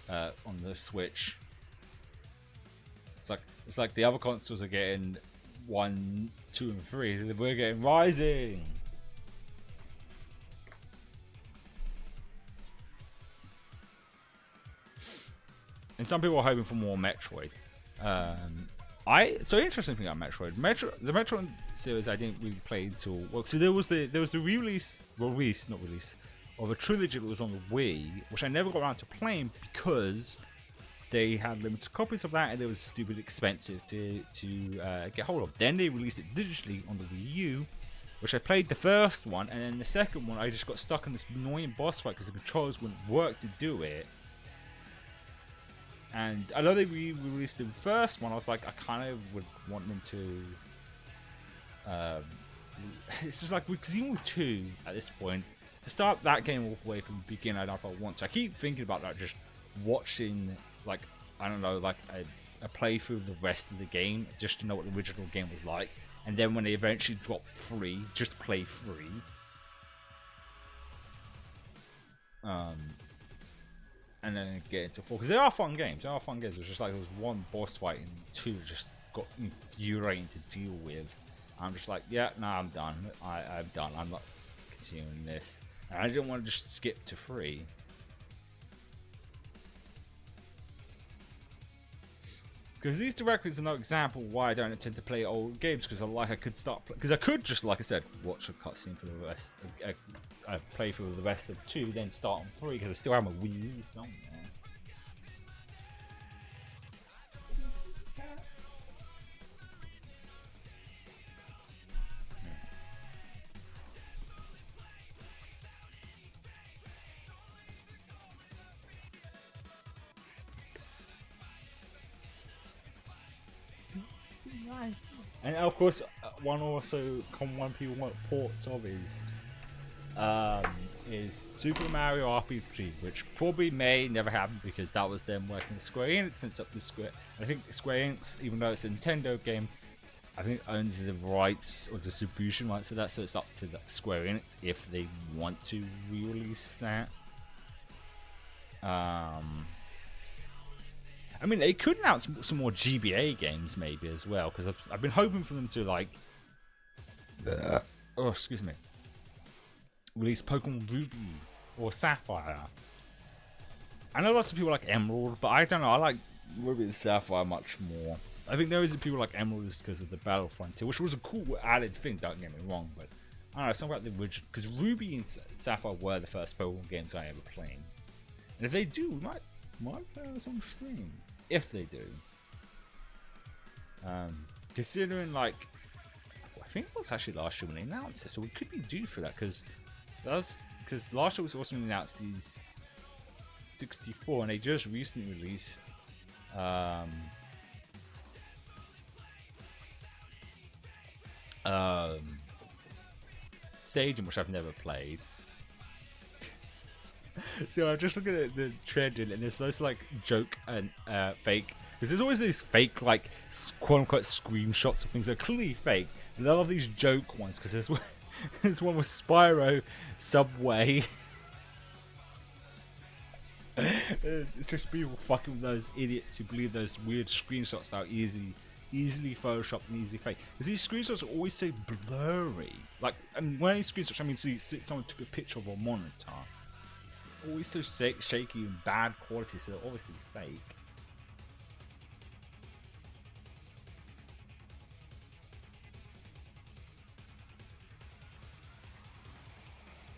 on the Switch. It's like the other consoles are getting 1, 2, and 3. We're getting Rising. And some people are hoping for more Metroid. So interesting thing about Metroid. The Metroid series I didn't really play until so there was the release of a trilogy that was on the Wii, which I never got around to playing because they had limited copies of that and it was stupid expensive to get hold of. Then they released it digitally on the Wii U, which I played the first one, and then the second one I just got stuck in this annoying boss fight because the controls wouldn't work to do it. And I know they re-released the first one. I was like, I kind of would want them to. It's just like because even with 2 at this point, to start that game all the way from the beginning, I don't know if I want to. I keep thinking about that, just watching like I don't know, like a playthrough of the rest of the game, just to know what the original game was like. And then when they eventually drop 3, just play 3. And then get into 4, because they are fun games. They are fun games. It's just like there was one boss fight in 2 that just got infuriating to deal with. I'm just like, yeah, no, I'm done. I'm done. I'm not continuing this. And I didn't want to just skip to 3. Because these directors are no example why I don't intend to play old games. Because I could start because I could just, like I said, watch a cutscene for the rest. I play through the rest of 2, then start on 3 because I still have a Wii U somewhere. And of course, one people want ports of is Super Mario RPG, which probably may never happen because that was them working with Square Enix since up the Square. I think Square Enix, even though it's a Nintendo game, I think owns the rights or distribution rights for that, so it's up to the Square Enix if they want to re-release that. I mean, they could announce some more GBA games maybe as well, because I've been hoping for them to like, oh excuse me, release Pokemon Ruby or Sapphire. I know lots of people like Emerald, but I don't know. I like Ruby and Sapphire much more. I think there is people like Emerald because of the Battle Frontier, which was a cool added thing. Don't get me wrong, but I don't know something about the original because Ruby and Sapphire were the first Pokemon games I ever played. And if they do, we might play this on stream. If they do, considering like, I think it was actually last year when they announced it, so we could be due for that because last year was also announced the 64, and they just recently released Stadium, which I've never played. So I'm just looking at the trend and there's those like joke and fake, because there's always these fake like quote unquote screenshots of things that are clearly fake, and I love these joke ones because there's one with Spyro Subway. It's just people fucking with those idiots who believe those weird screenshots are easily photoshopped and easily fake, because these screenshots are always so blurry. Like, and when these screenshots, I mean, so someone took a picture of a monitor. Always so shaky and bad quality, so they're obviously fake.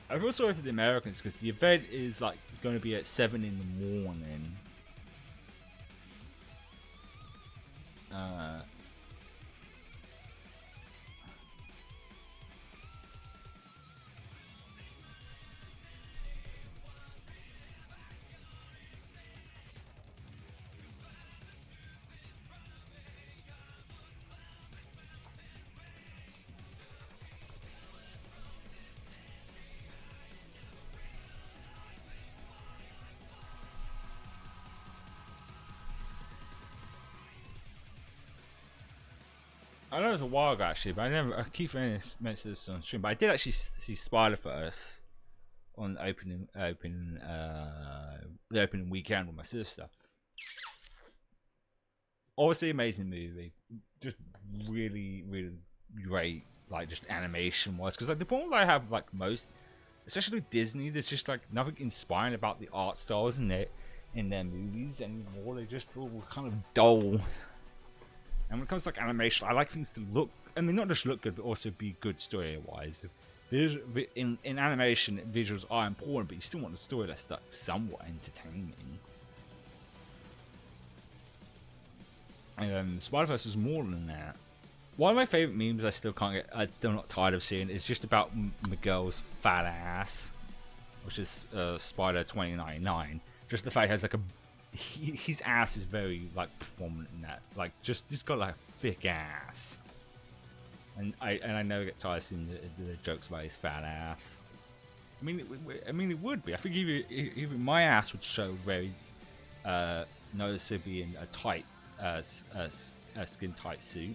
I feel sorry for the Americans because the event is like going to be at 7 in the morning. I know it was a while ago actually, but I keep mentioning this on stream. But I did actually see Spider-Verse on the opening weekend with my sister. Obviously, amazing movie, just really, really great, like just animation wise. Because like the problem I have like most, especially with Disney, there's just like nothing inspiring about the art styles in their movies anymore. They just feel kind of dull. And when it comes to like animation, I like things to look, I mean, not just look good, but also be good story-wise. In animation, visuals are important, but you still want a story that's like somewhat entertaining. And Spider-Verse is more than that. One of my favorite memes I'm still not tired of seeing is just about Miguel's fat ass, which is Spider 2099. Just the fact he has like his ass is very like prominent in that, like just got like a thick ass, and I never get tired of seeing the jokes about his fat ass. I mean it would be. I think even my ass would show very noticeably in a tight skin tight suit.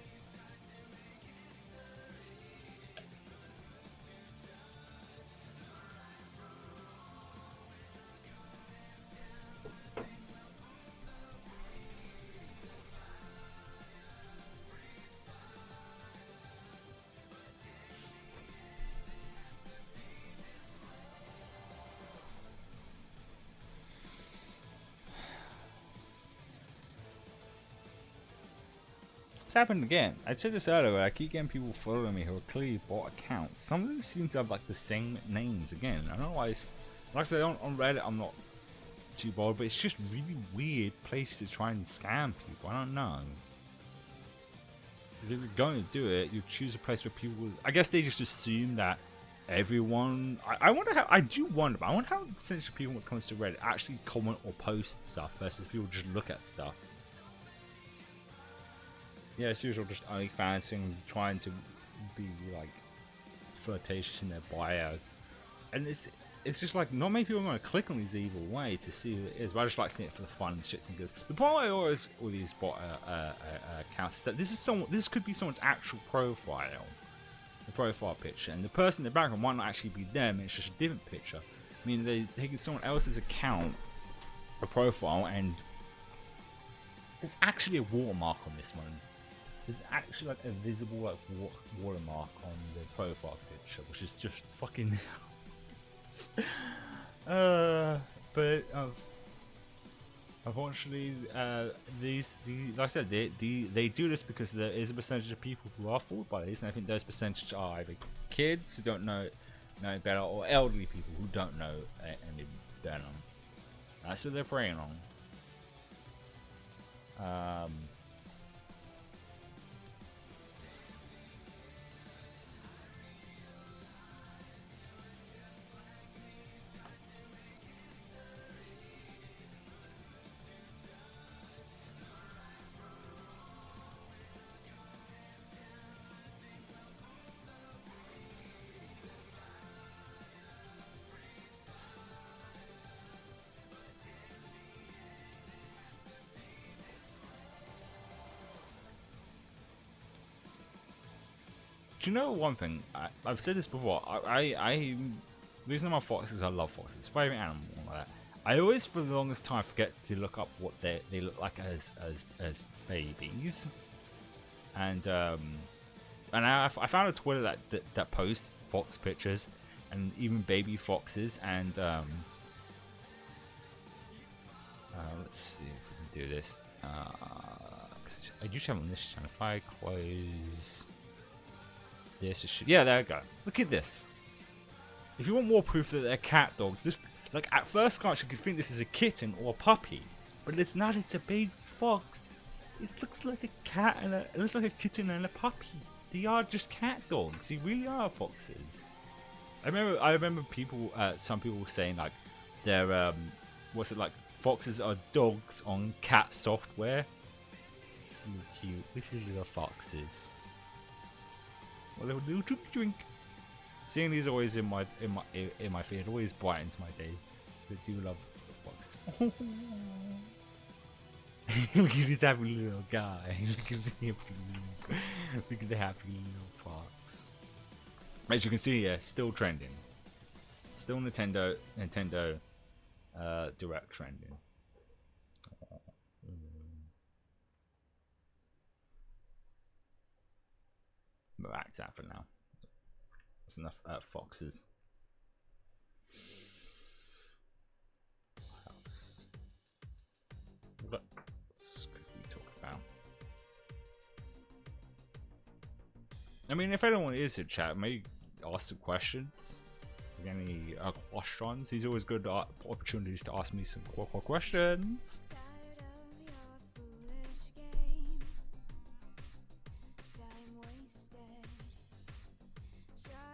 It's happened again. I said this earlier, I keep getting people following me who are clearly bought accounts. Some of them seem to have like the same names again. I don't know why it's, like I said, on Reddit I'm not too bothered, but it's just really weird place to try and scam people. I don't know. If you're going to do it, you choose a place where people, I guess they just assume that everyone, I wonder how, I wonder how essentially people when it comes to Reddit actually comment or post stuff versus people just look at stuff. Yeah, it's usual, just OnlyFans and trying to be like flirtatious in their bio, and it's just like not many people are going to click on these either way to see who it is. But I just like seeing it for the fun and shits and giggles. The problem I always with these bot accounts is that this could be someone's actual profile, the profile picture, and the person in the background might not actually be them. It's just a different picture. I mean, they take someone else's account, a profile, and there's actually a watermark on this one. There's actually like a visible like watermark on the profile picture, which is just fucking. But unfortunately, like I said, they do this because there is a percentage of people who are fooled by this, and I think those percentages are either kids who don't know better, or elderly people who don't know any better. That's what they're preying on. Do you know one thing? I've said this before. The reason I'm on foxes, I love foxes. Favorite animal, like that. I always, for the longest time, forget to look up what they look like as babies. And I found a Twitter that posts fox pictures and even baby foxes. And let's see if we can do this. Cause I usually have on this channel. If I close. This yeah, there we go. Look at this. If you want more proof that they're cat dogs, this, like at first glance you could think this is a kitten or a puppy, but it's not. It's a baby fox. It looks like a cat and it looks like a kitten and a puppy. They are just cat dogs. They really are foxes. I remember people, some people were saying like they're what's it like? Foxes are dogs on cat software. Cute, little foxes. A little drink. Seeing these always in my feed always brightens my day. I do love foxes. Look at this happy little guy. Look at the happy little fox. As you can see here, still trending. Still Nintendo Direct trending. But that's that for now. That's enough foxes. What else? What else could we talk about? I mean, if anyone is in chat, maybe ask some questions. Any questions? These are always good opportunities to ask me some questions.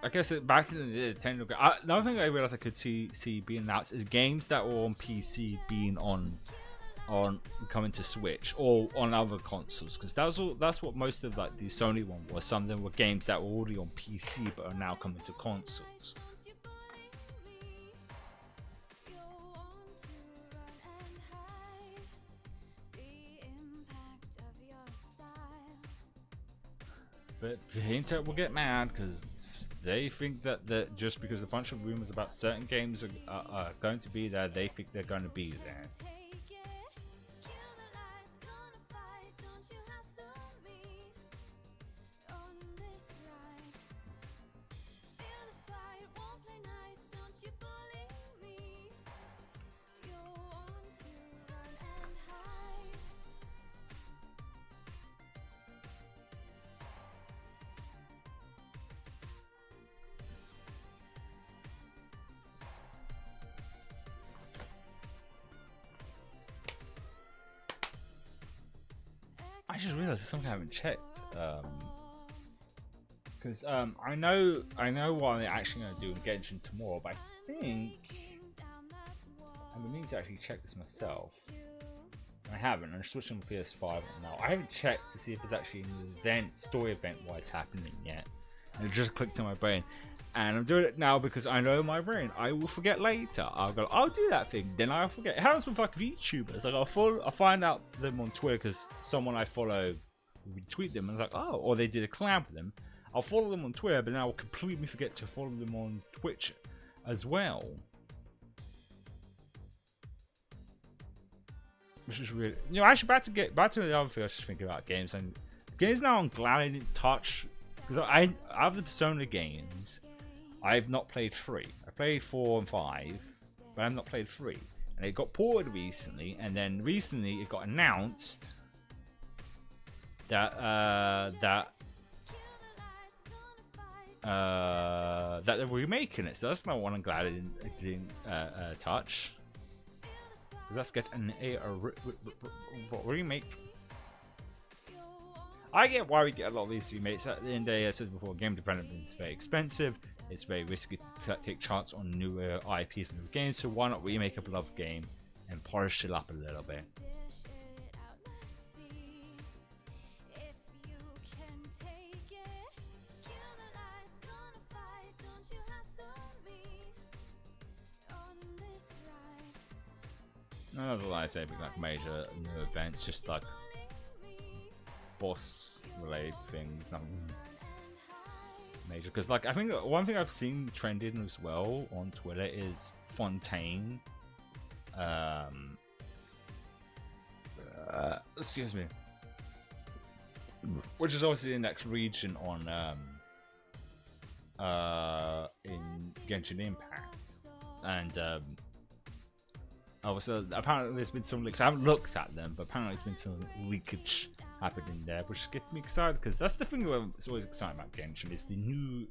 I guess back to the Nintendo. Another thing I realized I could see being announced is games that were on PC being on coming to Switch or on other consoles, because that's what most of like the Sony one was. Some of them were games that were already on PC but are now coming to consoles. But Nintendo will get mad because they think that just because a bunch of rumors about certain games are going to be there, they think they're going to be there. I just realized something I haven't checked, because I know what I'm actually going to do in Genshin tomorrow, but I think I've been meaning to actually check this myself. I haven't. I'm switching to PS5 now. I haven't checked to see if there's actually an story event wise happening yet. And it just clicked on my brain. And I'm doing it now because I know my brain. I will forget later. I'll do that thing. Then I'll forget. It happens with like VTubers. Like I'll find out them on Twitter because someone I follow will retweet them. And it's like, oh, or they did a collab with them. I'll follow them on Twitter, but then I'll completely forget to follow them on Twitch as well. Which is really, actually back to the other thing I was just thinking about games. And games now I'm glad I didn't touch, because I have the Persona games. I've not played 3. I played 4 and 5, but I've not played 3. And it got ported recently, and then recently it got announced that that they're remaking it. So that's not one I'm glad I didn't touch. Let's get a remake. I get why we get a lot of these remakes. At the end of the day, I said before, game development is very expensive. It's very risky to take chance on newer IPs and new games. So why not remake a beloved game and polish it up a little bit? Another lightsaber, like major new events, just like boss related things, nothing major. Because like I think one thing I've seen trending as well on Twitter is Fontaine. Excuse me. Which is obviously the next region on in Genshin Impact, and so apparently there's been some leaks. I haven't looked at them, but apparently there's been some leakage happening there, which gets me excited, because that's the thing that's always exciting about Genshin, is the new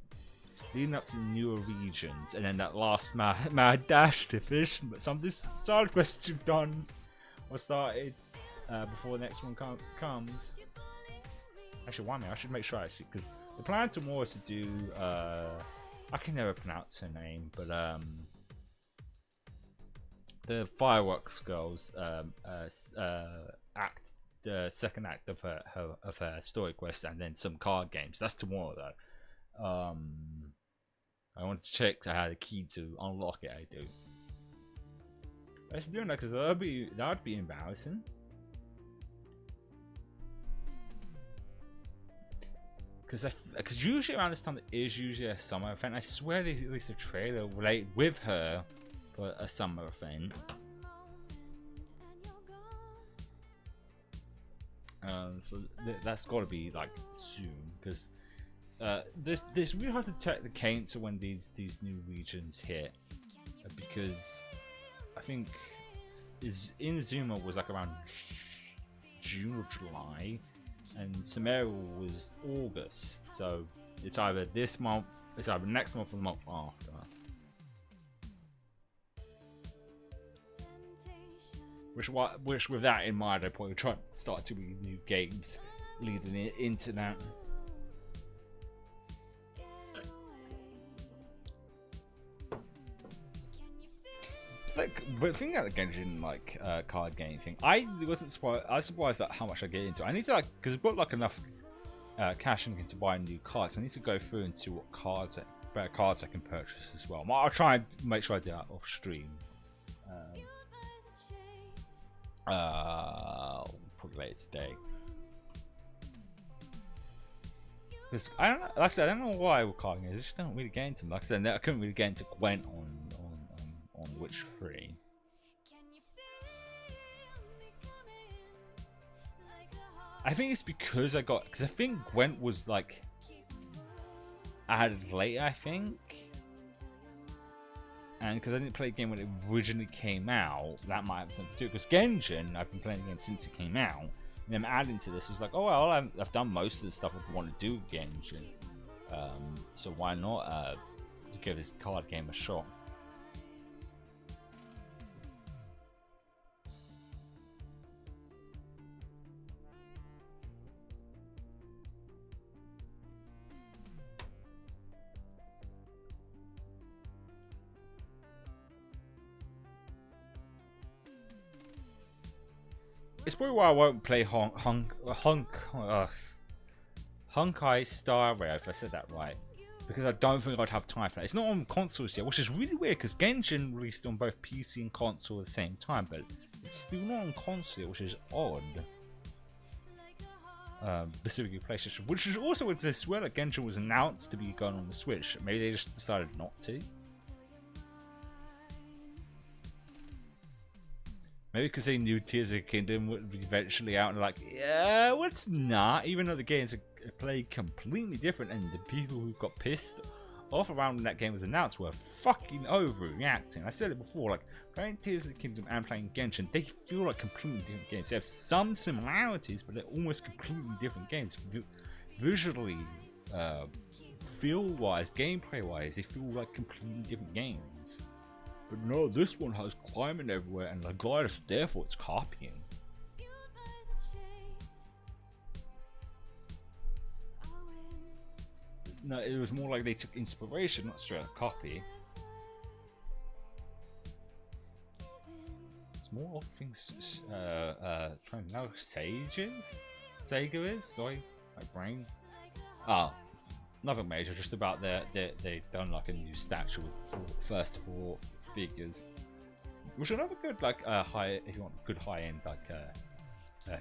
leading up to the newer regions, and then that last mad dash to finish. But some of this side quests you've done or started before the next one comes. Actually, why me? I should make sure actually, because the plan tomorrow is to do I can never pronounce her name, but the Fireworks Girls act, the second act of her story quest, and then some card games. That's tomorrow though. I wanted to check I had a key to unlock it. I do. Let's do that, because that'd be embarrassing. Because usually around this time it is usually a summer event. I swear there's at least a trailer related with her for a summer event. So that's got to be like soon, because this really hard to detect the cadence of when these new regions hit, because I think Inazuma was like around June or July, and Samara was August, so it's either this month, it's either next month or the month after. Which with that in mind, I probably try to start to be new games leading it into that. Like, but thinking about the Genshin like card game thing, I wasn't surprised. I was surprised at how much I get into. I need to like, because I've got like enough cash in to buy new cards. I need to go through and see what better cards I can purchase as well. I'll try and make sure I do that off stream. Probably later today. Because I don't know, like I said, I don't know why we're calling it. I just don't really get into them. Like I said, I couldn't really get into Gwent on Witch 3. I think it's because I think Gwent was like added later, I think. And because I didn't play the game when it originally came out, that might have something to do. Because Genshin, I've been playing again since it came out. And then adding to this, it was like, oh well, I've done most of the stuff I want to do with Genshin. So why not to give this card game a shot? It's probably why I won't play Honkai Star Rail, if I said that right, because I don't think I'd have time for that. It's not on consoles yet, which is really weird because Genshin released on both PC and console at the same time, but it's still not on console, which is odd. Specifically PlayStation, which is also because I swear that Genshin was announced to be going on the Switch. Maybe they just decided not to. Maybe because they knew Tears of the Kingdom would be eventually out, and they're like, yeah, what's not? Even though the games are played completely different, and the people who got pissed off around when that game was announced were fucking overreacting. I said it before, like, playing Tears of the Kingdom and playing Genshin, they feel like completely different games. They have some similarities, but they're almost completely different games. Visually, feel-wise, gameplay-wise, they feel like completely different games. But no, this one has climbing everywhere and the gliders, therefore it's copying. No, it was more like they took inspiration, not straight up copy. It's more of things trying to know Sega is? Sorry, my brain. Ah, nothing major, just about they've done like a new statue with first 4 figures, which are another good like high, if you want good high-end like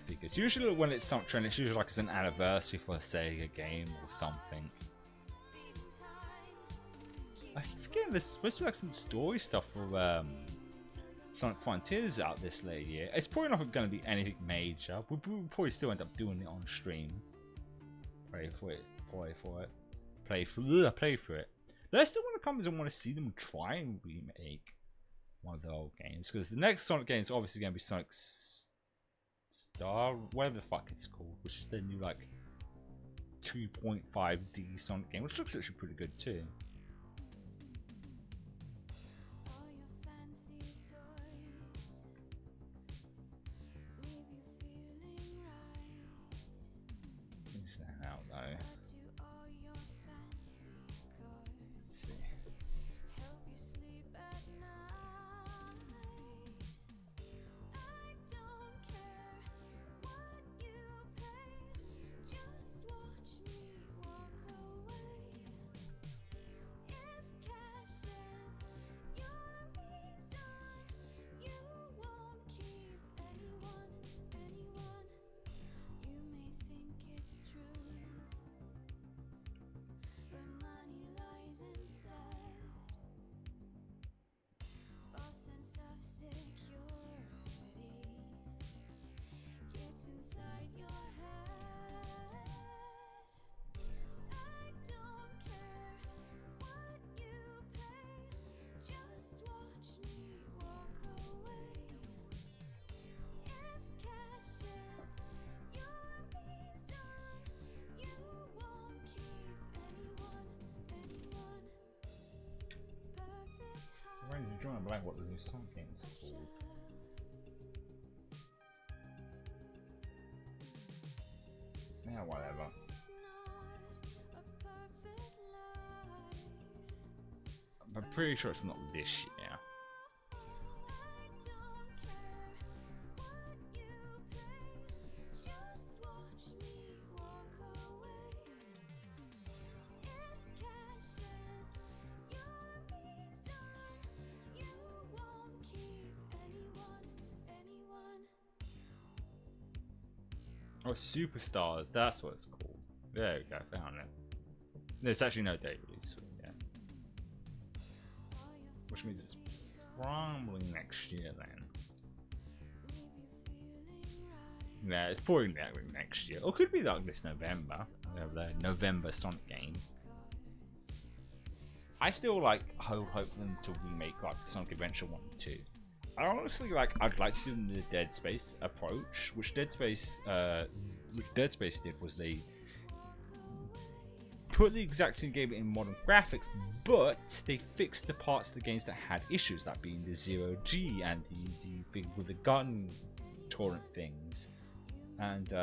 figures. Usually when it's something, it's usually like it's an anniversary for a Sega game or something. I forget there's supposed to be like some story stuff for Sonic Frontiers out this late year. It's probably not going to be anything major. We'll probably still end up doing it on stream. Play for it. Play for it. There's still want to come and want to see them try and remake one of the old games, because the next Sonic game is obviously going to be Sonic Star, whatever the fuck it's called, which is the new like 2.5D Sonic game, which looks actually pretty good too. Who's that out though? drawing a blank what the new Sonic game is called. Yeah, whatever. I'm pretty sure it's not this year. Oh, Superstars, that's what it's called. There we go, found it. There's actually no date release, yeah. Which means it's probably next year then. Yeah, it's probably next year. Or it could be like this November. We have the November Sonic game. I still like hope for them to remake like Sonic Adventure 1 and 2. I honestly I'd like to do the Dead Space approach, which Dead Space did was they put the exact same game in modern graphics, but they fixed the parts of the games that had issues, that being the Zero G and the thing with the gun torrent things, and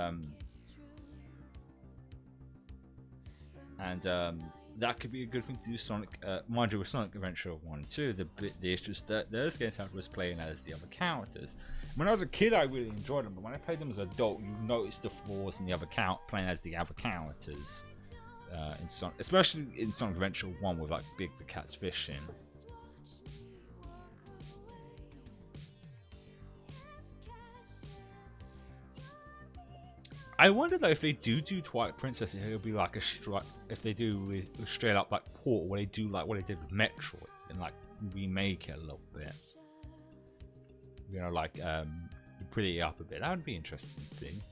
that could be a good thing to do. Sonic, mind you, with Sonic Adventure 1 and 2, the issues that those games had was playing as the other characters. When I was a kid, I really enjoyed them, but when I played them as an adult, you notice the flaws in the other playing as the other characters. In Sonic, especially in Sonic Adventure 1 with like Big the Cat's fishing. I wonder though if they do Twilight Princess, it'll be like a strike. If they do straight up like Portal, where they do like what they did with Metroid and like remake it a little bit. You know, like pretty it up a bit. That would be interesting to see.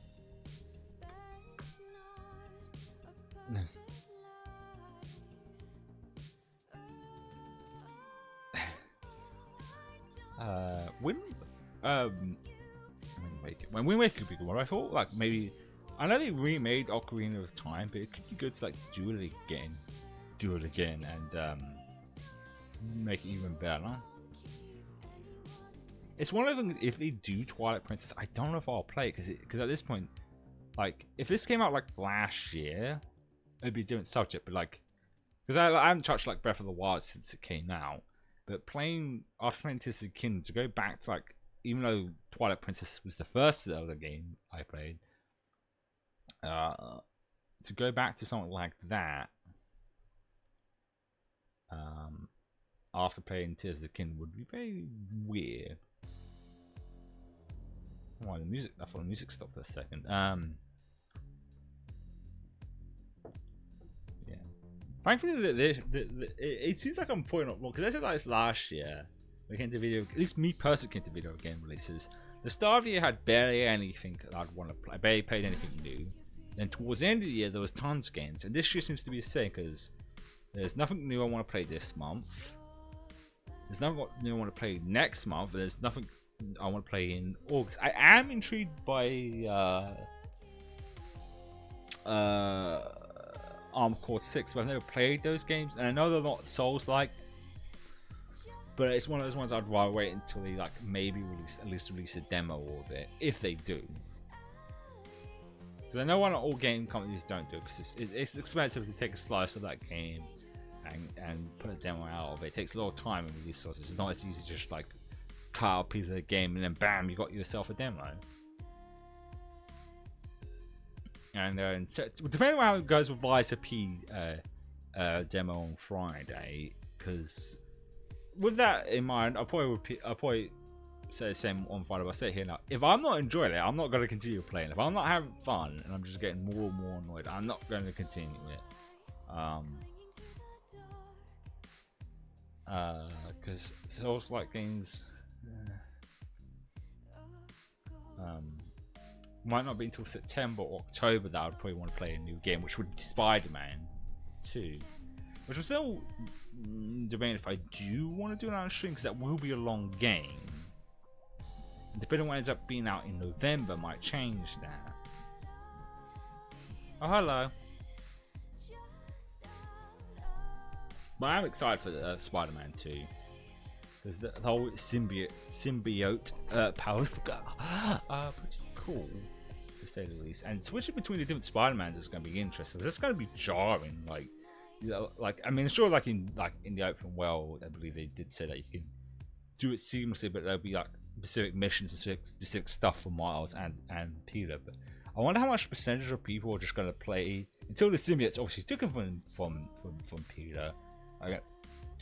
When we make it bigger one, I thought like maybe I know they remade Ocarina of Time, but it could be good to like do it again, and make it even better. It's one of them. If they do Twilight Princess, I don't know if I'll play it because at this point, like if this came out like last year, it'd be a different subject. But like, because I haven't touched like Breath of the Wild since it came out, but after playing Tears of the Kingdom, to go back to like, even though Twilight Princess was the first Zelda game I played, to go back to something like that after playing Tears of the Kingdom would be very weird. Why the music? I thought the music stopped for a second. Yeah. Thankfully, it seems like I'm putting up more because I said like this last year. When it came to video, at least me personally came to video game releases. The start of the year had barely anything I'd want to play. I barely played anything new. Then towards the end of the year, there was tons of games, and this year seems to be the same because there's nothing new I want to play this month. There's nothing new I want to play next month. There's nothing I want to play in August. I am intrigued by Armored Core 6, but I've never played those games, and I know they're not Souls-like. But it's one of those ones I'd rather wait until they like maybe at least release a demo of it, if they do. Because I know why not all game companies don't do it, because it's expensive to take a slice of that game and put a demo out of it. It takes a lot of time and resources. It's not as easy to just like cut out a piece of the game and then bam, you got yourself a demo. And so, depending on how it goes with Vice P demo on Friday, because with that in mind, I'll probably say the same on Friday, but I'll say it here now. If I'm not enjoying it, I'm not going to continue playing. If I'm not having fun and I'm just getting more and more annoyed, I'm not going to continue it. Because Souls-like games might not be until September or October that I'd probably want to play a new game, which would be Spider-Man 2. Which I'm still debating if I do want to do it on stream, because that will be a long game. Depending on what ends up being out in November might change that. Oh, hello. But I'm excited for the Spider-Man 2. because the whole symbiote powers are pretty cool, to say the least. And switching between the different Spider-Mans is going to be interesting. That's going to be jarring. Like, you know, like I mean, sure, like in the open world, I believe they did say that you can do it seamlessly, but there'll be like specific missions, specific stuff for Miles and Peter. But I wonder how much percentage of people are just going to play until the symbiotes obviously took him from Peter.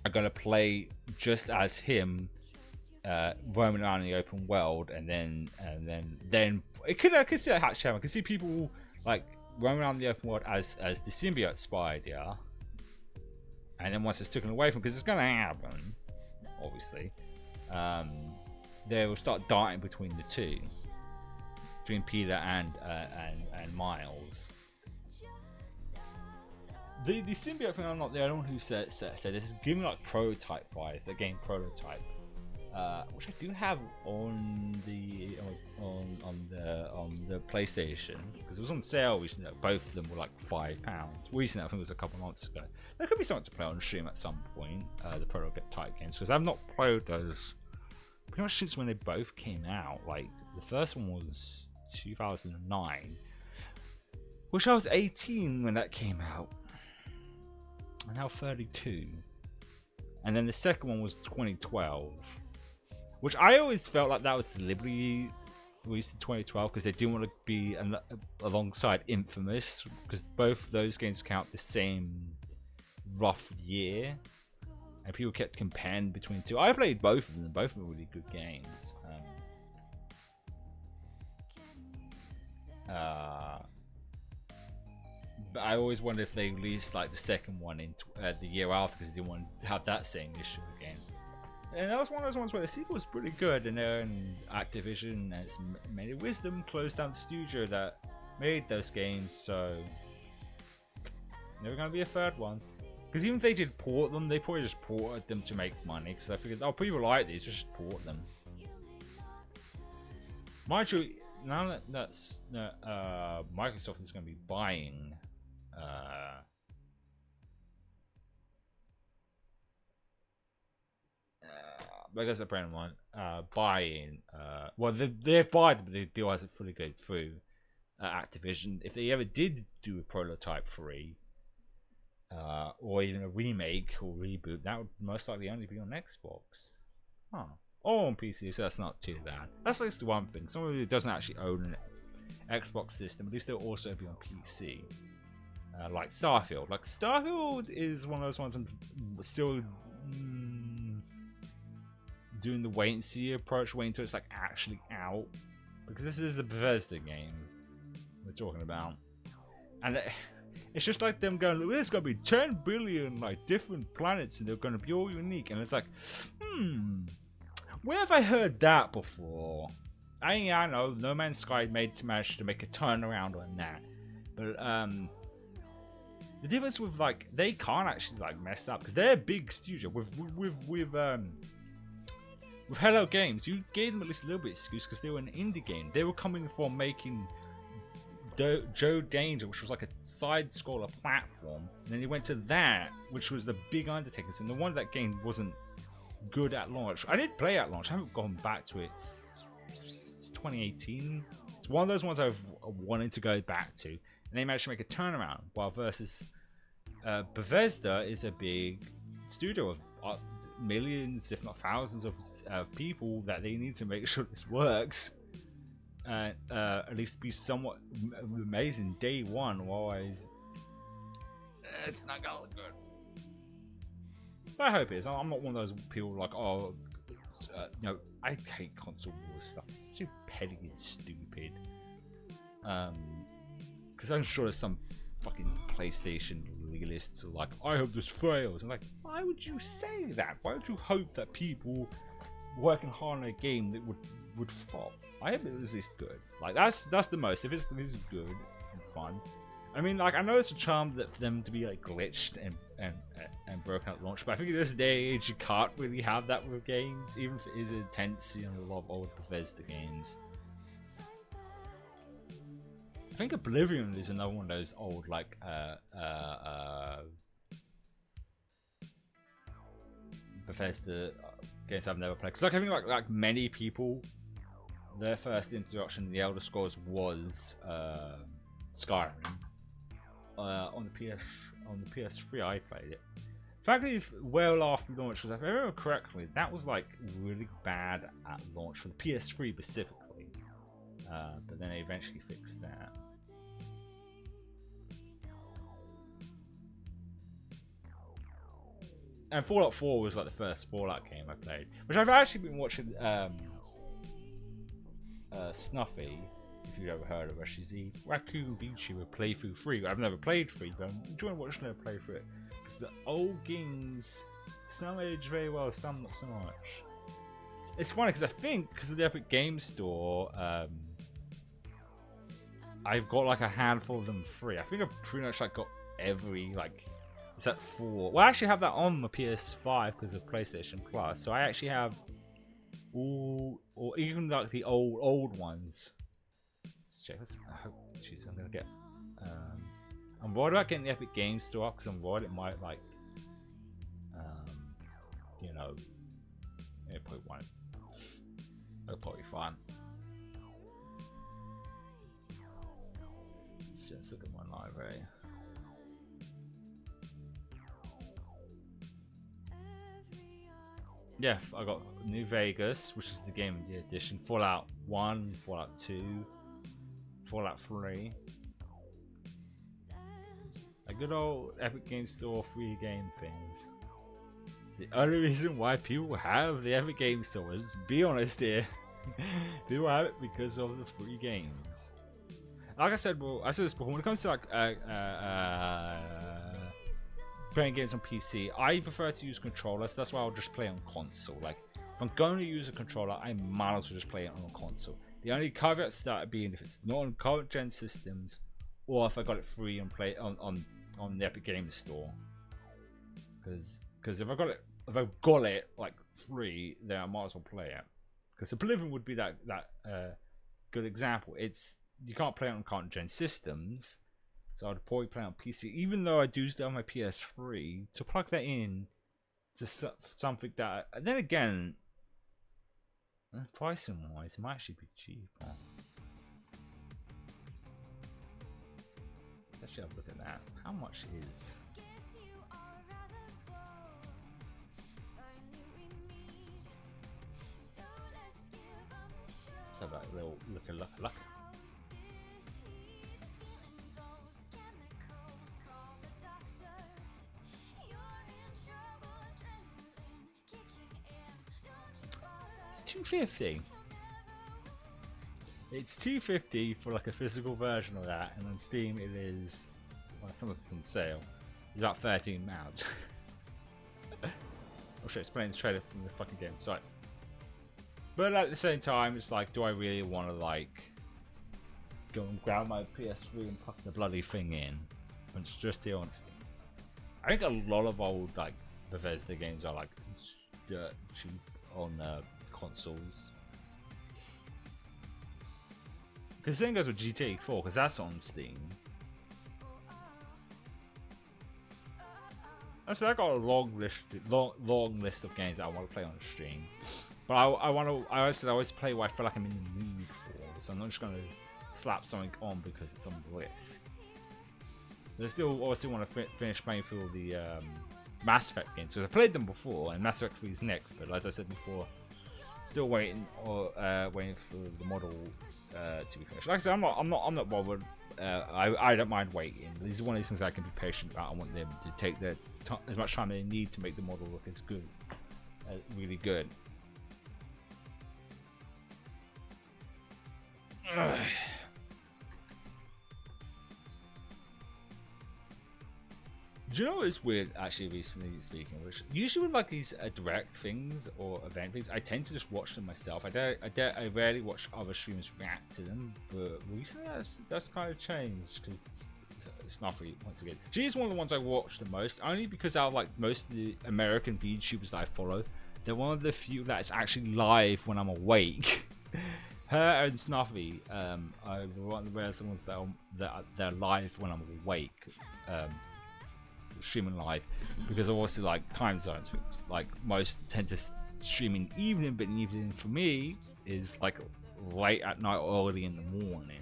Are going to play just as him, roaming around in the open world, and then it could, I could see that hatch out. I could see people like roaming around the open world as the symbiote Spider, and then once it's taken away from, because it's going to happen, obviously, they will start darting between the two, between Peter and Miles. The symbiote thing, I'm not the only one who said this is giving like prototype vibes, the game prototype, which I do have on the PlayStation, because it was on sale recently. Both of them were like £5 recently. I think it was a couple of months ago. There could be something to play on stream at some point, the prototype games, because I've not played those pretty much since when they both came out. Like the first one was 2009, which I was 18 when that came out. I'm now 32, and then the second one was 2012, which I always felt like that was deliberately released in 2012 because they didn't want to be alongside Infamous, because both of those games count the same rough year, and people kept comparing between the two. I played both of them; both were really good games. But I always wonder if they released like the second one in the year after, because they didn't want to have that same issue again. And that was one of those ones where the sequel was pretty good, and then Activision and its many wisdom closed down the studio that made those games, so never gonna be a third one. Because even if they did port them, they probably just ported them to make money, because I figured, oh, people like these, just port them. Mind you, now that Microsoft is going to be buying I guess a brand one buying well, they've bought, but the deal hasn't fully gone through Activision. If they ever did do a prototype 3 or even a remake or reboot, that would most likely only be on Xbox, or on PC, so that's not too bad. That's at least the one thing. Someone who doesn't actually own an Xbox system, at least they'll also be on PC. Like Starfield. Like Starfield is one of those ones I'm still doing the wait and see approach, waiting until it's like actually out, because this is a Bethesda game we're talking about, and it's just like them going, look, there's gonna be 10 billion like different planets, and they're gonna be all unique, and it's like, where have I heard that before? I know No Man's Sky managed to make a turnaround on that, but the difference with like, they can't actually like mess up because they're a big studio. With Hello Games, you gave them at least a little bit of excuse because they were an indie game. They were coming from making Joe Danger, which was like a side-scroller platform, and then they went to that, which was the big undertaking. And the one that game wasn't good at launch. I did play at launch. I haven't gone back to it. It's 2018. It's one of those ones I've wanted to go back to, and they managed to make a turnaround. While versus Bethesda is a big studio of millions, if not thousands, of people that they need to make sure this works, and at least be somewhat amazing day one. Otherwise, it's not gonna look good. But I hope it is. I'm not one of those people like, oh, you know, I hate console wars stuff. It's so petty and stupid. Because I'm sure there's some fucking PlayStation legalists who are like, I hope this fails. And like, why would you say that? Why would you hope that people working hard on a game that would flop? I hope it was at least good. Like that's the most. If it's good and fun. I mean, like, I know it's a charm that for them to be like glitched and broken at launch, but I think in this day and age you can't really have that with games, even if it is intense, you know, a lot of old Bethesda games. I think Oblivion is another one of those old like Bethesda games I've never played. Because like I think like many people, their first introduction to the Elder Scrolls was Skyrim. On the PS3 I played it. Frankly, well after launch, because if I remember correctly, that was like really bad at launch for the PS3 specifically. But then they eventually fixed that. And Fallout 4 was like the first Fallout game I played, which I've actually been watching. Snuffy, if you've ever heard of her, she's the Raccoon VTuber playthrough 3. I've never played 3, but I'm enjoying watching her play through it. Because the old games, some age very well, some not so much. It's funny because I think because of the Epic Games Store, I've got like a handful of them free. I think I've pretty much like got every like except for. Well, I actually have that on my PS5 because of PlayStation Plus. So I actually have all, or even like the old ones. Let's check this. I hope, jeez, I'm gonna get. I'm worried about getting the Epic Games Store up because I'm worried it might like, you know, it probably won't. It'll probably be fine. Let's just look at my library. Yeah, I got New Vegas, which is the Game of the Year edition. Fallout 1, Fallout 2, Fallout 3. A good old Epic Games Store free game things. It's the only reason why people have the Epic Games Store. Let's be honest here. People have it because of the free games. Like I said, well, I said this before. When it comes to like playing games on PC, I prefer to use controllers. That's why I'll just play on console. Like, if I'm going to use a controller, I might as well just play it on a console. The only caveats that being if it's not on current gen systems, or if I got it free and play it on the Epic Games Store. Because if I've got it like free, then I might as well play it. Because Oblivion would be that good example. You can't play it on current gen systems. So I'd probably play on PC, even though I do still have my PS3, to plug that in to something that. And then again, pricing wise, it might actually be cheaper. Let's actually have a look at that. How much is. Let's have a little look at luck. $250. It's $250 for like a physical version of that, and on Steam it is. Well, it's on sale. It's about £13. Oh shit! It's playing the trailer from the fucking game. Sorry. But at the same time, it's like, do I really want to like go and grab my PS3 and plug the bloody thing in when it's just here on Steam? I think a lot of old like Bethesda games are like dirt cheap on consoles. Because the same goes with GTA 4, because that's on Steam. I got a long list of games that I want to play on stream. But I always play what I feel like I'm in the mood for. So I'm not just going to slap something on because it's on the list. But I still obviously want to finish playing through the Mass Effect games. So I played them before, and Mass Effect 3 is next. But as I said before, still waiting for the model to be finished. Like I said, I'm not bothered. I don't mind waiting. This is one of these things I can be patient about. I want them to take as much time they need to make the model look as good, really good. Do you know what's weird, actually, recently speaking, which usually with like these direct things or event things, I tend to just watch them myself. I rarely watch other streamers react to them, but recently that's kind of changed because it's not free once again. She's one of the ones I watch the most, only because out of like most of the American VTubers that I follow, they're one of the few that's actually live when I'm awake. Her and Snuffy are one of the rare ones that they're live when I'm awake. Streaming live, because obviously like time zones, like most tend to streaming evening, but evening for me is like late at night or early in the morning.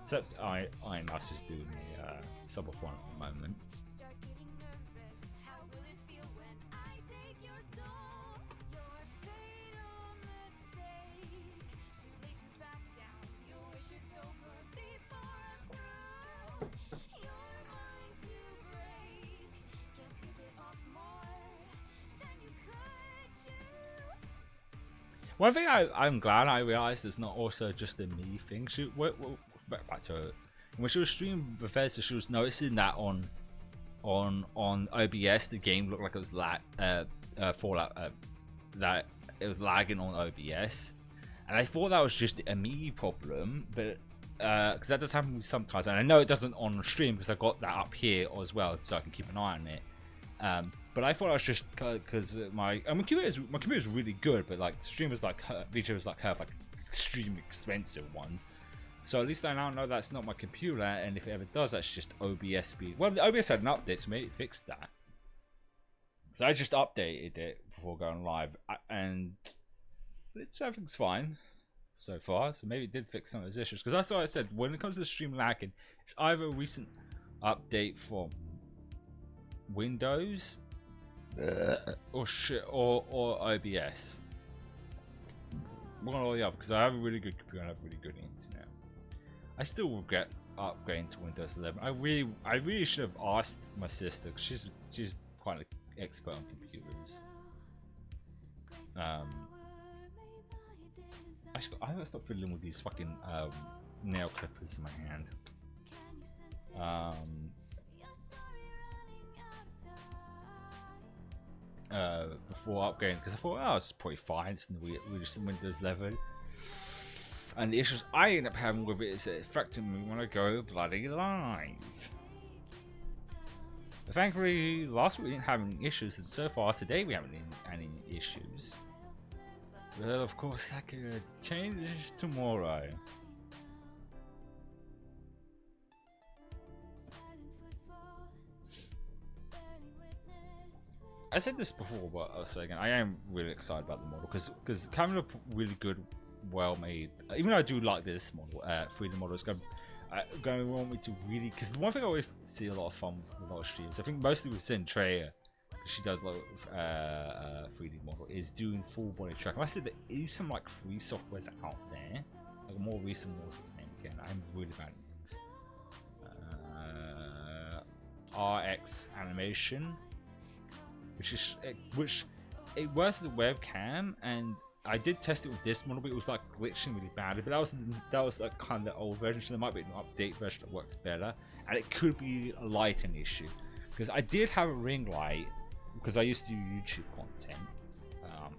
Except I'm just doing the subathon at the moment. One thing I'm glad I realized it's not also just a me thing. Back to it. When she was streaming Bethesda, she was noticing that on OBS the game looked like it was Fallout that it was lagging on OBS, and I thought that was just a me problem, but because that does happen sometimes, and I know it doesn't on stream because I got that up here as well, so I can keep an eye on it. But I thought I was just because my computer is really good, but like streamers like her, VTubers like her, have like extremely expensive ones. So at least I now know that's not my computer, and if it ever does, that's just OBS speed. Well, the OBS had an update, so maybe it fixed that. So I just updated it before going live, and everything's fine so far. So maybe it did fix some of those issues, because that's what I said. When it comes to the stream lagging, it's either a recent update from Windows or OBS, one or the other, because I have a really good computer and I have really good internet. I still regret upgrading to Windows 11. I really should have asked my sister, because she's quite an expert on computers. I gotta stop fiddling with these fucking nail clippers in my hand. Before upgrading, because I thought, oh, it's probably fine, it's just in Windows 11. And the issues I end up having with it is it affecting me when I go bloody live. But thankfully, last week we didn't have any issues, and so far today we haven't had any issues. Well, of course, that could change tomorrow. I said this before, but I'll say again, I am really excited about the model because coming up really good, well made. Even though I do like this model, 3D model is going to want me to really, because the one thing I always see a lot of fun with a lot of streams, I think mostly with Centrea, because she does a lot of 3D model, is doing full body tracking. Like I said, there is some like free softwares out there, like a more recent one, what's its name again? I'm really bad at names. RX Animation. Which it works with the webcam, and I did test it with this model, but it was like glitching really badly. But that was like kind of the old version, so there might be an update version that works better, and it could be a lighting issue, because I did have a ring light because I used to do YouTube content.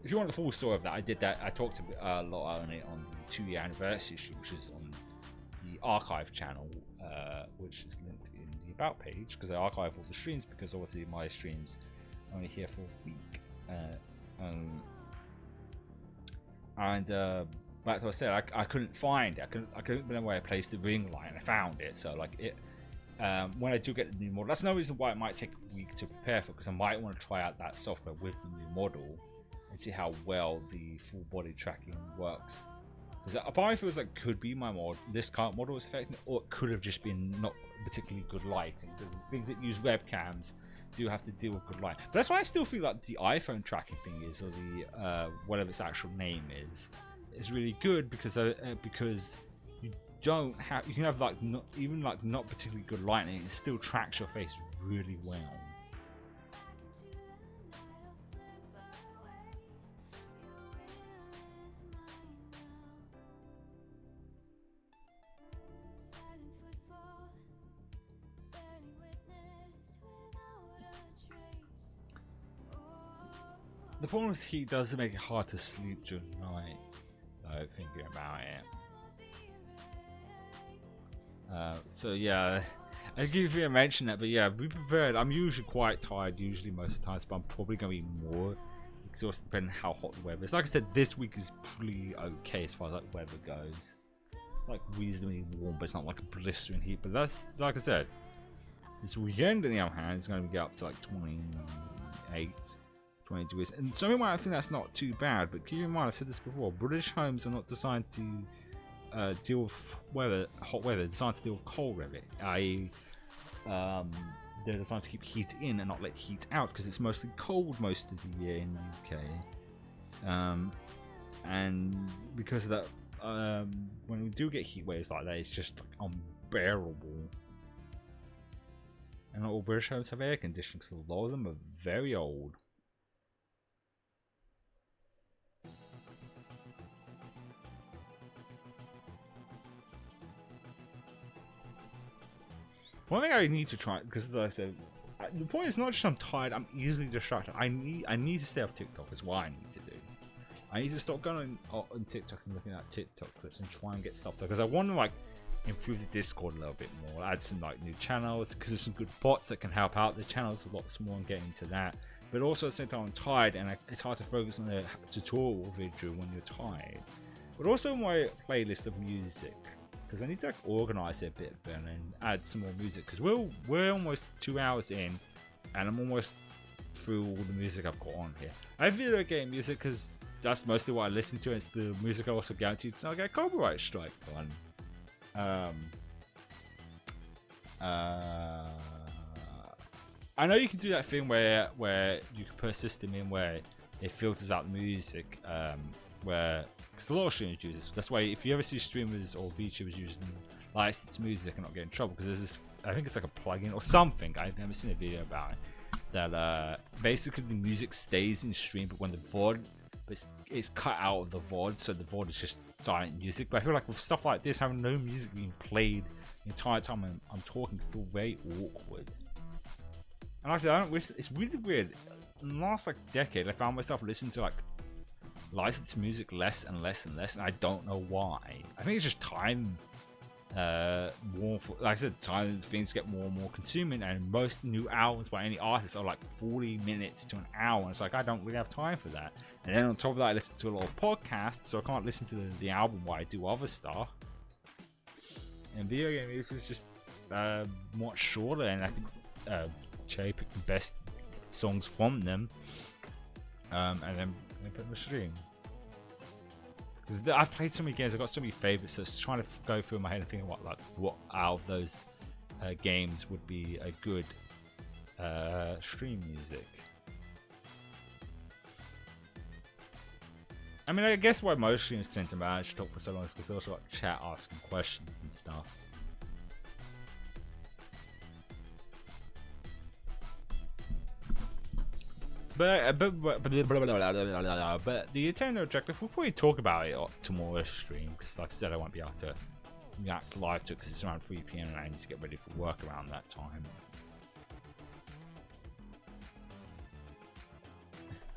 If you want the full story of that, I did that. I talked a lot on it on the 2-year anniversary issue, which is on the archive channel, which is linked in the about page, because I archive all the streams, because obviously my streams only here for a week, and back to what I said, I couldn't find it. I couldn't remember where I placed the ring light, and I found it. So like it, when I do get the new model, that's no reason why it might take a week to prepare for, because I might want to try out that software with the new model and see how well the full body tracking works. Because a part of me feels like could be my mod, this current model is affecting it, or it could have just been not particularly good lighting. Because things that use webcams do have to deal with good light. But that's why I still feel like the iPhone tracking thing is, or the whatever its actual name is really good, because you don't have, you can have like not particularly good lighting, it still tracks your face really well. The problem is he does make it hard to sleep during the night, though, thinking about it. So yeah, I give you a mention that, but yeah, be prepared. I'm usually quite tired, usually most of the times, but I'm probably going to be more exhausted depending on how hot the weather is. Like I said, this week is pretty okay as far as like weather goes. Like reasonably warm, but it's not like a blistering heat. But that's, like I said, this weekend on the other hand is going to get up to like 28. 20 degrees. And some people might think that's not too bad, but keep in mind, I said this before, British homes are not designed to deal with weather, hot weather. They're designed to deal with cold weather, i.e. They're designed to keep heat in and not let heat out, because it's mostly cold most of the year in the UK. And because of that, when we do get heat waves like that, it's just like, unbearable. And not all British homes have air conditioning, because a lot of them are very old. One thing I need to try, because like I said, the point is not just I'm tired, I'm easily distracted. I need to stay off TikTok, is what I need to do. I need to stop going on TikTok and looking at TikTok clips and try and get stuff there, because I want to like improve the Discord a little bit more, add some like new channels, because there's some good bots that can help out the channels a lot more and get into that. But also at the same time I'm tired, and it's hard to focus on a tutorial video when you're tired. But also my playlist of music, because I need to like, organize it a bit better and add some more music, because we're almost 2 hours in and I'm almost through all the music I've got on here. I have video game music because that's mostly what I listen to, and it's the music I also guaranteed to not get a copyright strike on. I know you can do that thing where you can put a system in where it filters out the music, where because a lot of streamers use this. That's why if you ever see streamers or VTubers using licensed music, they cannot get in trouble, because there's this, I think it's like a plugin or something, I've never seen a video about it, that basically the music stays in stream, but when the VOD, it's cut out of the VOD, so the VOD is just silent music. But I feel like with stuff like this, having no music being played the entire time I'm talking, feel very awkward. And like I said, it's really weird. In the last like decade, I found myself listening to like licensed music less and less and less, and I don't know why. I think it's just time. Like I said, time things get more and more consuming, and most new albums by any artist are like 40 minutes to an hour, and it's like I don't really have time for that. And then on top of that, I listen to a lot of podcasts, so I can't listen to the album while I do other stuff. And video game music is just much shorter, and I think Cherry picked the best songs from them, and then put them to stream. Because I've played so many games, I've got so many favorites, so it's trying to go through my head and think what out of those games would be a good stream music. I mean, I guess why most streamers tend to manage to talk for so long is because they also like chat, asking questions and stuff. But the Nintendo Direct, we'll probably talk about it tomorrow's stream, because like I said, I won't be able to react live to it because it's around 3 PM and I need to get ready for work around that time.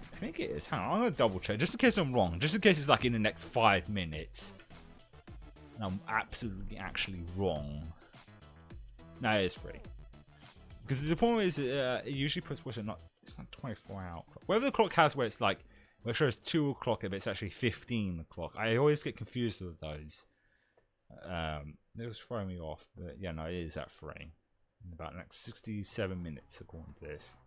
I think it is. Hang on, I'm gonna double check just in case I'm wrong. Just in case it's like in the next 5 minutes and I'm absolutely actually wrong. No, it is free. Because the point is, it usually puts what's it not. It's not 24-hour clock. Whatever the clock has, where it's like, where it shows 2 o'clock, but it's actually 15 o'clock. I always get confused with those. It was throwing me off, but yeah, no, it is at 3. In about the next 67 minutes, according to this.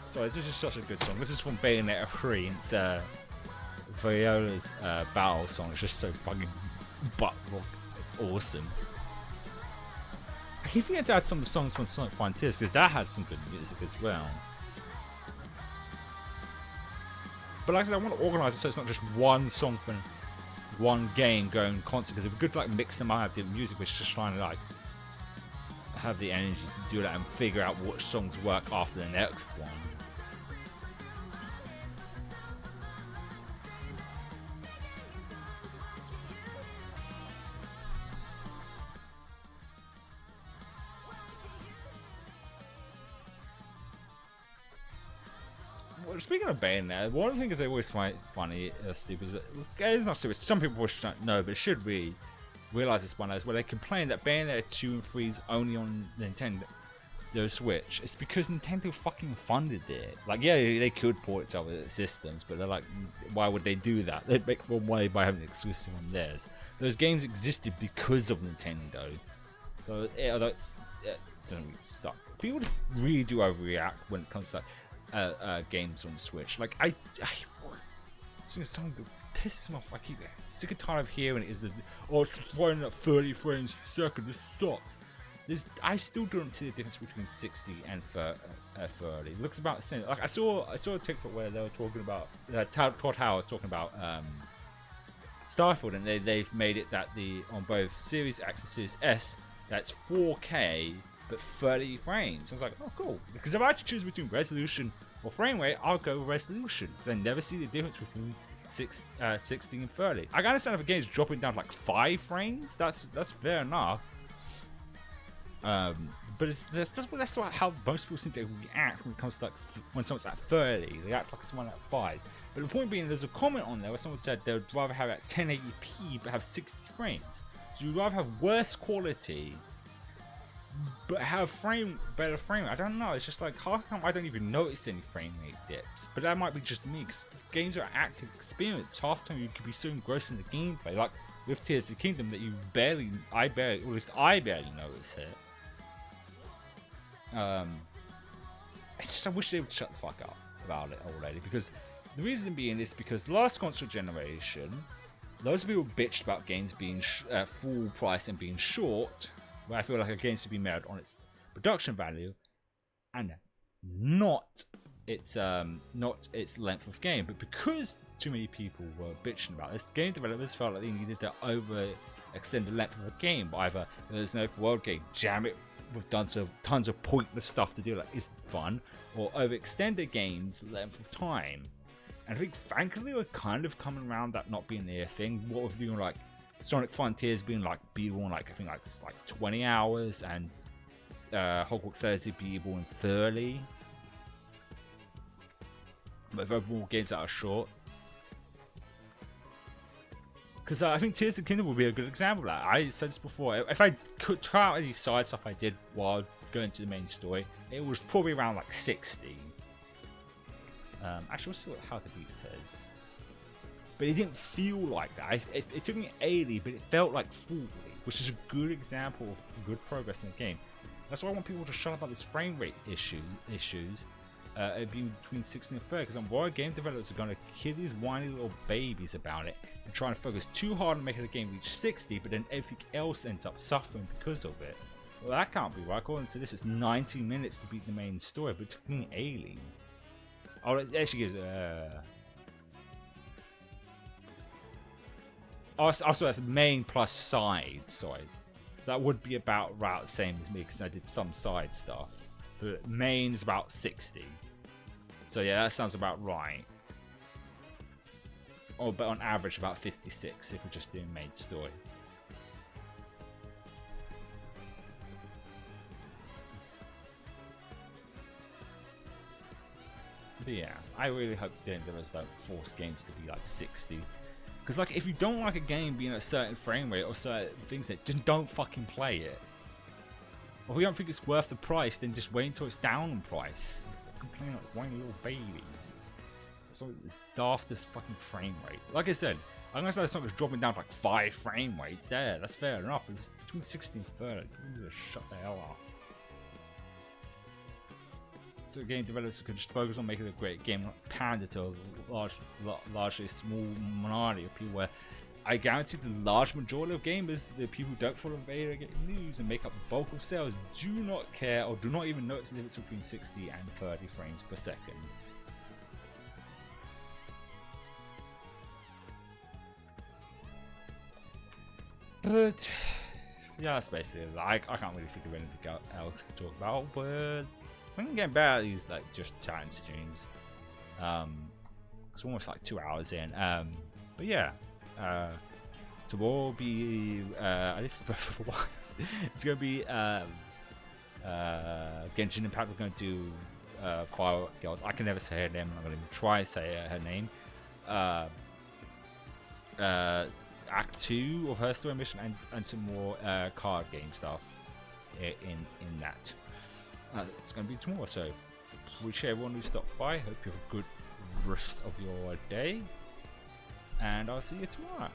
Sorry, this is such a good song. This is from Bayonetta 3. It's Viola's battle song. It's just so fucking butt rock. It's awesome. I keep forgetting to add some of the songs from Sonic Frontiers, because that had some good music as well. But like I said, I want to organise it so it's not just one song from one game going constant, because it'd be good to like mix them up, have different music, which is just trying to like have the energy to do that and figure out which songs work after the next one. speaking of Bayonetta, one of the things I always find funny, stupid, is that it's not stupid. Some people don't know, but it should really realize this by now. Is where they complain that Bayonetta 2 and 3 is only on Nintendo Switch. It's because Nintendo fucking funded it. Like, yeah, they could port it to other systems, but they're like, why would they do that? They'd make more money by having it exclusive on theirs. Those games existed because of Nintendo. So, although it doesn't really suck. People just really do overreact when it comes to games on Switch. Like, something that pisses me off. I keep sick and tired of hearing it. Is that, oh, it's running at 30 frames per second. This sucks. I still don't see the difference between 60 and 30. It looks about the same. Like, I saw a TikTok where they were talking about Todd Howard talking about Starfield, and they've made it that on both Series X and Series S, that's 4K but 30 frames. I was like, oh, cool. Because if I had to choose between resolution or frame rate, I'll go with resolution because I never see the difference between 60 and 30. I can understand if a game's dropping down to like 5 frames. That's fair enough. But that's how most people seem to react when it comes to, like, when someone's at 30. They act like someone at 5. But the point being, there's a comment on there where someone said they would rather have it at 1080p but have 60 frames. So you'd rather have worse quality but have better frame rate. I don't know. It's just like, how come I don't even notice any frame rate dips? But that might be just me, because games are active experience. Half the time you could be so engrossed in the gameplay, like with Tears of the Kingdom, that I barely notice it. I wish they would shut the fuck up about it already, because the reason being is because last console generation, loads of people bitched about games being full price and being short, where I feel like a game should be measured on its production value and not its length of game. But because too many people were bitching about this, game developers felt like they needed to overextend the length of a game. Either there's an open world game, jam it with tons of pointless stuff to do, like it's fun, or overextend a game's length of time. And I think, frankly, we're kind of coming around that not being their thing. What we're doing, like Sonic Frontiers being like beatable in like, I think like 20 hours, and Hogwarts Legacy beatable in 30. But overall games that are short. Because I think Tears of the Kingdom would be a good example of that. I said this before. If I could try out any side stuff I did while going to the main story, it was probably around like 60. Actually, let's see what how the beat says. But it didn't feel like that. It took me 80, but it felt like 40, which is a good example of good progress in the game. That's why I want people to shut up about this frame rate issues. It'd be between 60 and 30, because I'm worried game developers are going to kill these whiny little babies about it and try to focus too hard on making the game reach 60, but then everything else ends up suffering because of it. Well, that can't be right. According to this, it's 90 minutes to beat the main story, but it took me 80. Oh, it actually gives also that's main plus side, sorry. So that would be about the same as me, because I did some side stuff. But main is about 60. So yeah, that sounds about right. Or but on average about 56 if we're just doing main story. But yeah, I really hope the developers don't force games to be like 60. Because like, if you don't like a game being at a certain frame rate or certain things, that just don't fucking play it. Or if you don't think it's worth the price, then just wait until it's down in price. Stop complaining like whiny little babies. So it's daftest fucking frame rate. Like I said, unless there's something that's dropping down to like 5 frame rates there, that's fair enough. But it's between 60 and 30. You just shut the hell up. So game developers could just focus on making a great game, not pander to a largely small minority of people, where I guarantee the large majority of gamers, the people who don't follow video game news and make up the bulk of sales, do not care or do not even notice the difference between 60 and 30 frames per second. But yeah, that's basically it. I can't really think of anything else to talk about, but we can get better at these like just chatting streams. It's almost like 2 hours in. But yeah. So we'll be this is for a while. It's gonna be Genshin Impact. We're gonna do Fire Girls. I can never say her name. I'm not going to try to say her name. Act 2 of her story mission and some more card game stuff in that. It's going to be tomorrow, so appreciate everyone who stopped by. Hope you have a good rest of your day, and I'll see you tomorrow.